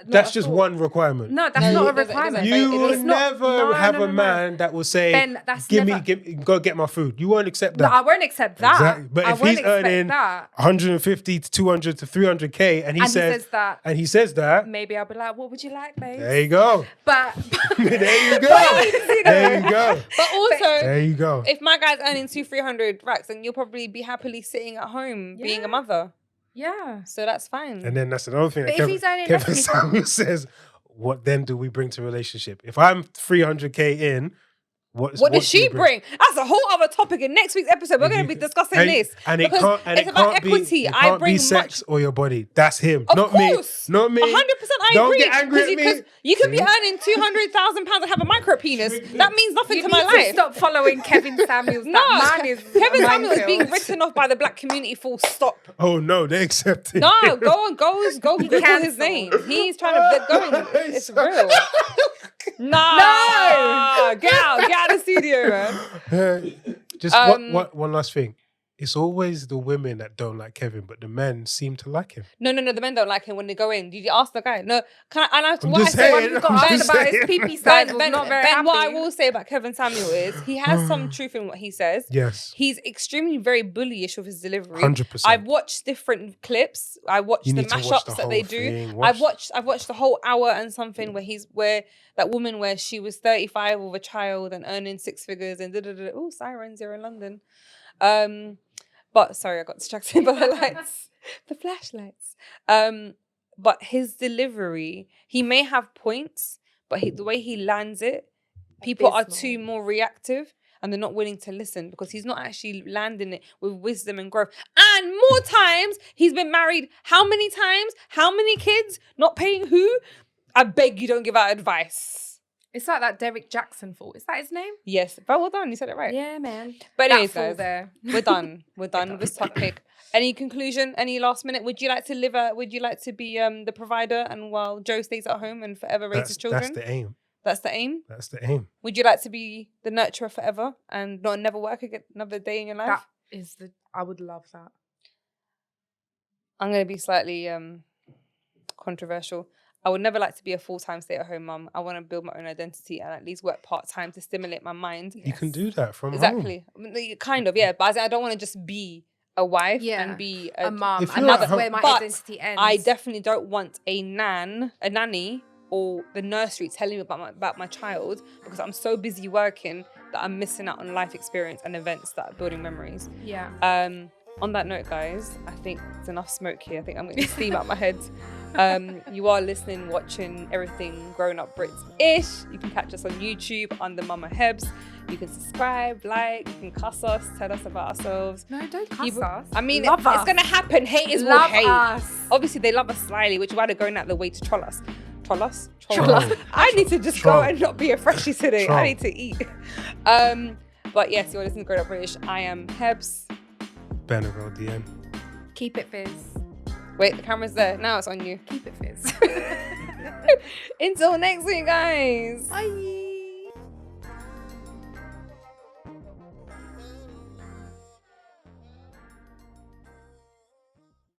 Speaker 2: That's just one requirement.
Speaker 3: No, that's not a requirement.
Speaker 2: You will never have a man that will say, give me, go get my food. You won't accept that.
Speaker 3: No, I won't accept that.
Speaker 2: Exactly. But if he's earning 150 to 200 to 300K and he says that,
Speaker 3: maybe I'll be like, what would you like, babe?
Speaker 2: There you go.
Speaker 3: But
Speaker 2: there you go. There you go.
Speaker 1: But also,
Speaker 2: there you go.
Speaker 1: If my guy's earning 200-300 racks, then you'll probably be happily sitting at home being a mother.
Speaker 3: Yeah.
Speaker 1: So that's fine.
Speaker 2: And then that's another thing that
Speaker 3: if he's earning
Speaker 2: Kevin Samuel says, what then do we bring to a relationship? If I'm 300K in, what
Speaker 1: does she bring? That's a whole other topic in next week's episode. We're going to be discussing this.
Speaker 2: And it can't,
Speaker 1: it's about equity.
Speaker 2: I bring sex or your body. That's him. Not me. 100%
Speaker 1: I
Speaker 2: Don't
Speaker 1: agree.
Speaker 2: Get angry at me.
Speaker 1: Because you could be earning £200,000 and have a micro penis. That means nothing to my life.
Speaker 3: Stop following Kevin Samuels.
Speaker 1: Kevin Samuel is being written off by the black community. Full stop.
Speaker 2: Oh no, they accept it.
Speaker 1: No, go Google his name. He's trying to go. It's real. No, get out of the studio, man.
Speaker 2: Just one last thing. It's always the women that don't like Kevin, but the men seem to like him.
Speaker 1: No. The men don't like him when they go in. Did you ask the guy? No.
Speaker 3: About his pee-pee size was not very happy.
Speaker 1: What I will say about Kevin Samuel is he has some truth in what he says.
Speaker 2: Yes.
Speaker 1: He's extremely very bullyish with his delivery.
Speaker 2: 100%.
Speaker 1: I've watched different clips. I watched the mashups that they do. I've watched the whole hour and something where that woman where she was 35 with a child and earning 6 figures and oh, sirens, you're in London. But sorry, I got distracted by the lights, the flashlights. But his delivery, he may have points, but the way he lands it, people are too more reactive and they're not willing to listen because he's not actually landing it with wisdom and growth. And more times, he's been married how many times? How many kids? Not paying who? I beg you don't give out advice.
Speaker 3: It's like that Derek Jackson fool. Is that his name?
Speaker 1: Yes. But well done. You said it right.
Speaker 3: Yeah, man.
Speaker 1: But anyways, guys, we're done. We're done with this topic. Any conclusion? Any last minute? Would you like to be the provider and while Joe stays at home and forever raises children?
Speaker 2: That's the aim.
Speaker 1: That's the aim?
Speaker 2: That's the aim.
Speaker 1: Would you like to be the nurturer forever and never work again another day in your life?
Speaker 3: I would love that.
Speaker 1: I'm going to be slightly controversial. I would never like to be a full-time stay-at-home mum. I want to build my own identity and at least work part-time to stimulate my mind.
Speaker 2: You can do that from home.
Speaker 1: Exactly. Kind of, yeah. But I don't want to just be a wife and be
Speaker 3: a mum.
Speaker 1: And that's
Speaker 3: where my identity ends.
Speaker 1: I definitely don't want a nanny or the nursery telling me about my child because I'm so busy working that I'm missing out on life experience and events that are building memories.
Speaker 3: Yeah.
Speaker 1: On that note, guys, I think it's enough smoke here. I think I'm going to steam out my head. You are listening, watching everything Grown Up British. You can catch us on YouTube under Mama Hebz. You can subscribe, like, you can cuss us, tell us about ourselves.
Speaker 3: No, don't cuss us.
Speaker 1: I mean,
Speaker 3: Love
Speaker 1: it's
Speaker 3: us.
Speaker 1: going to happen. Haters will
Speaker 3: Love
Speaker 1: hate.
Speaker 3: us.
Speaker 1: Obviously, they love us slyly, which is why they're going out the way to troll us. Troll us?
Speaker 3: Troll us.
Speaker 1: I need to just
Speaker 2: Troll.
Speaker 1: go and not be a freshie today.
Speaker 2: Troll.
Speaker 1: I need to eat. But yes, you're listening to Grown Up British. I am Hebz.
Speaker 2: Beneville DM.
Speaker 3: Keep it fizz.
Speaker 1: Wait, the camera's there. Now it's on you.
Speaker 3: Keep it fizz.
Speaker 1: Until next week, guys.
Speaker 3: Bye.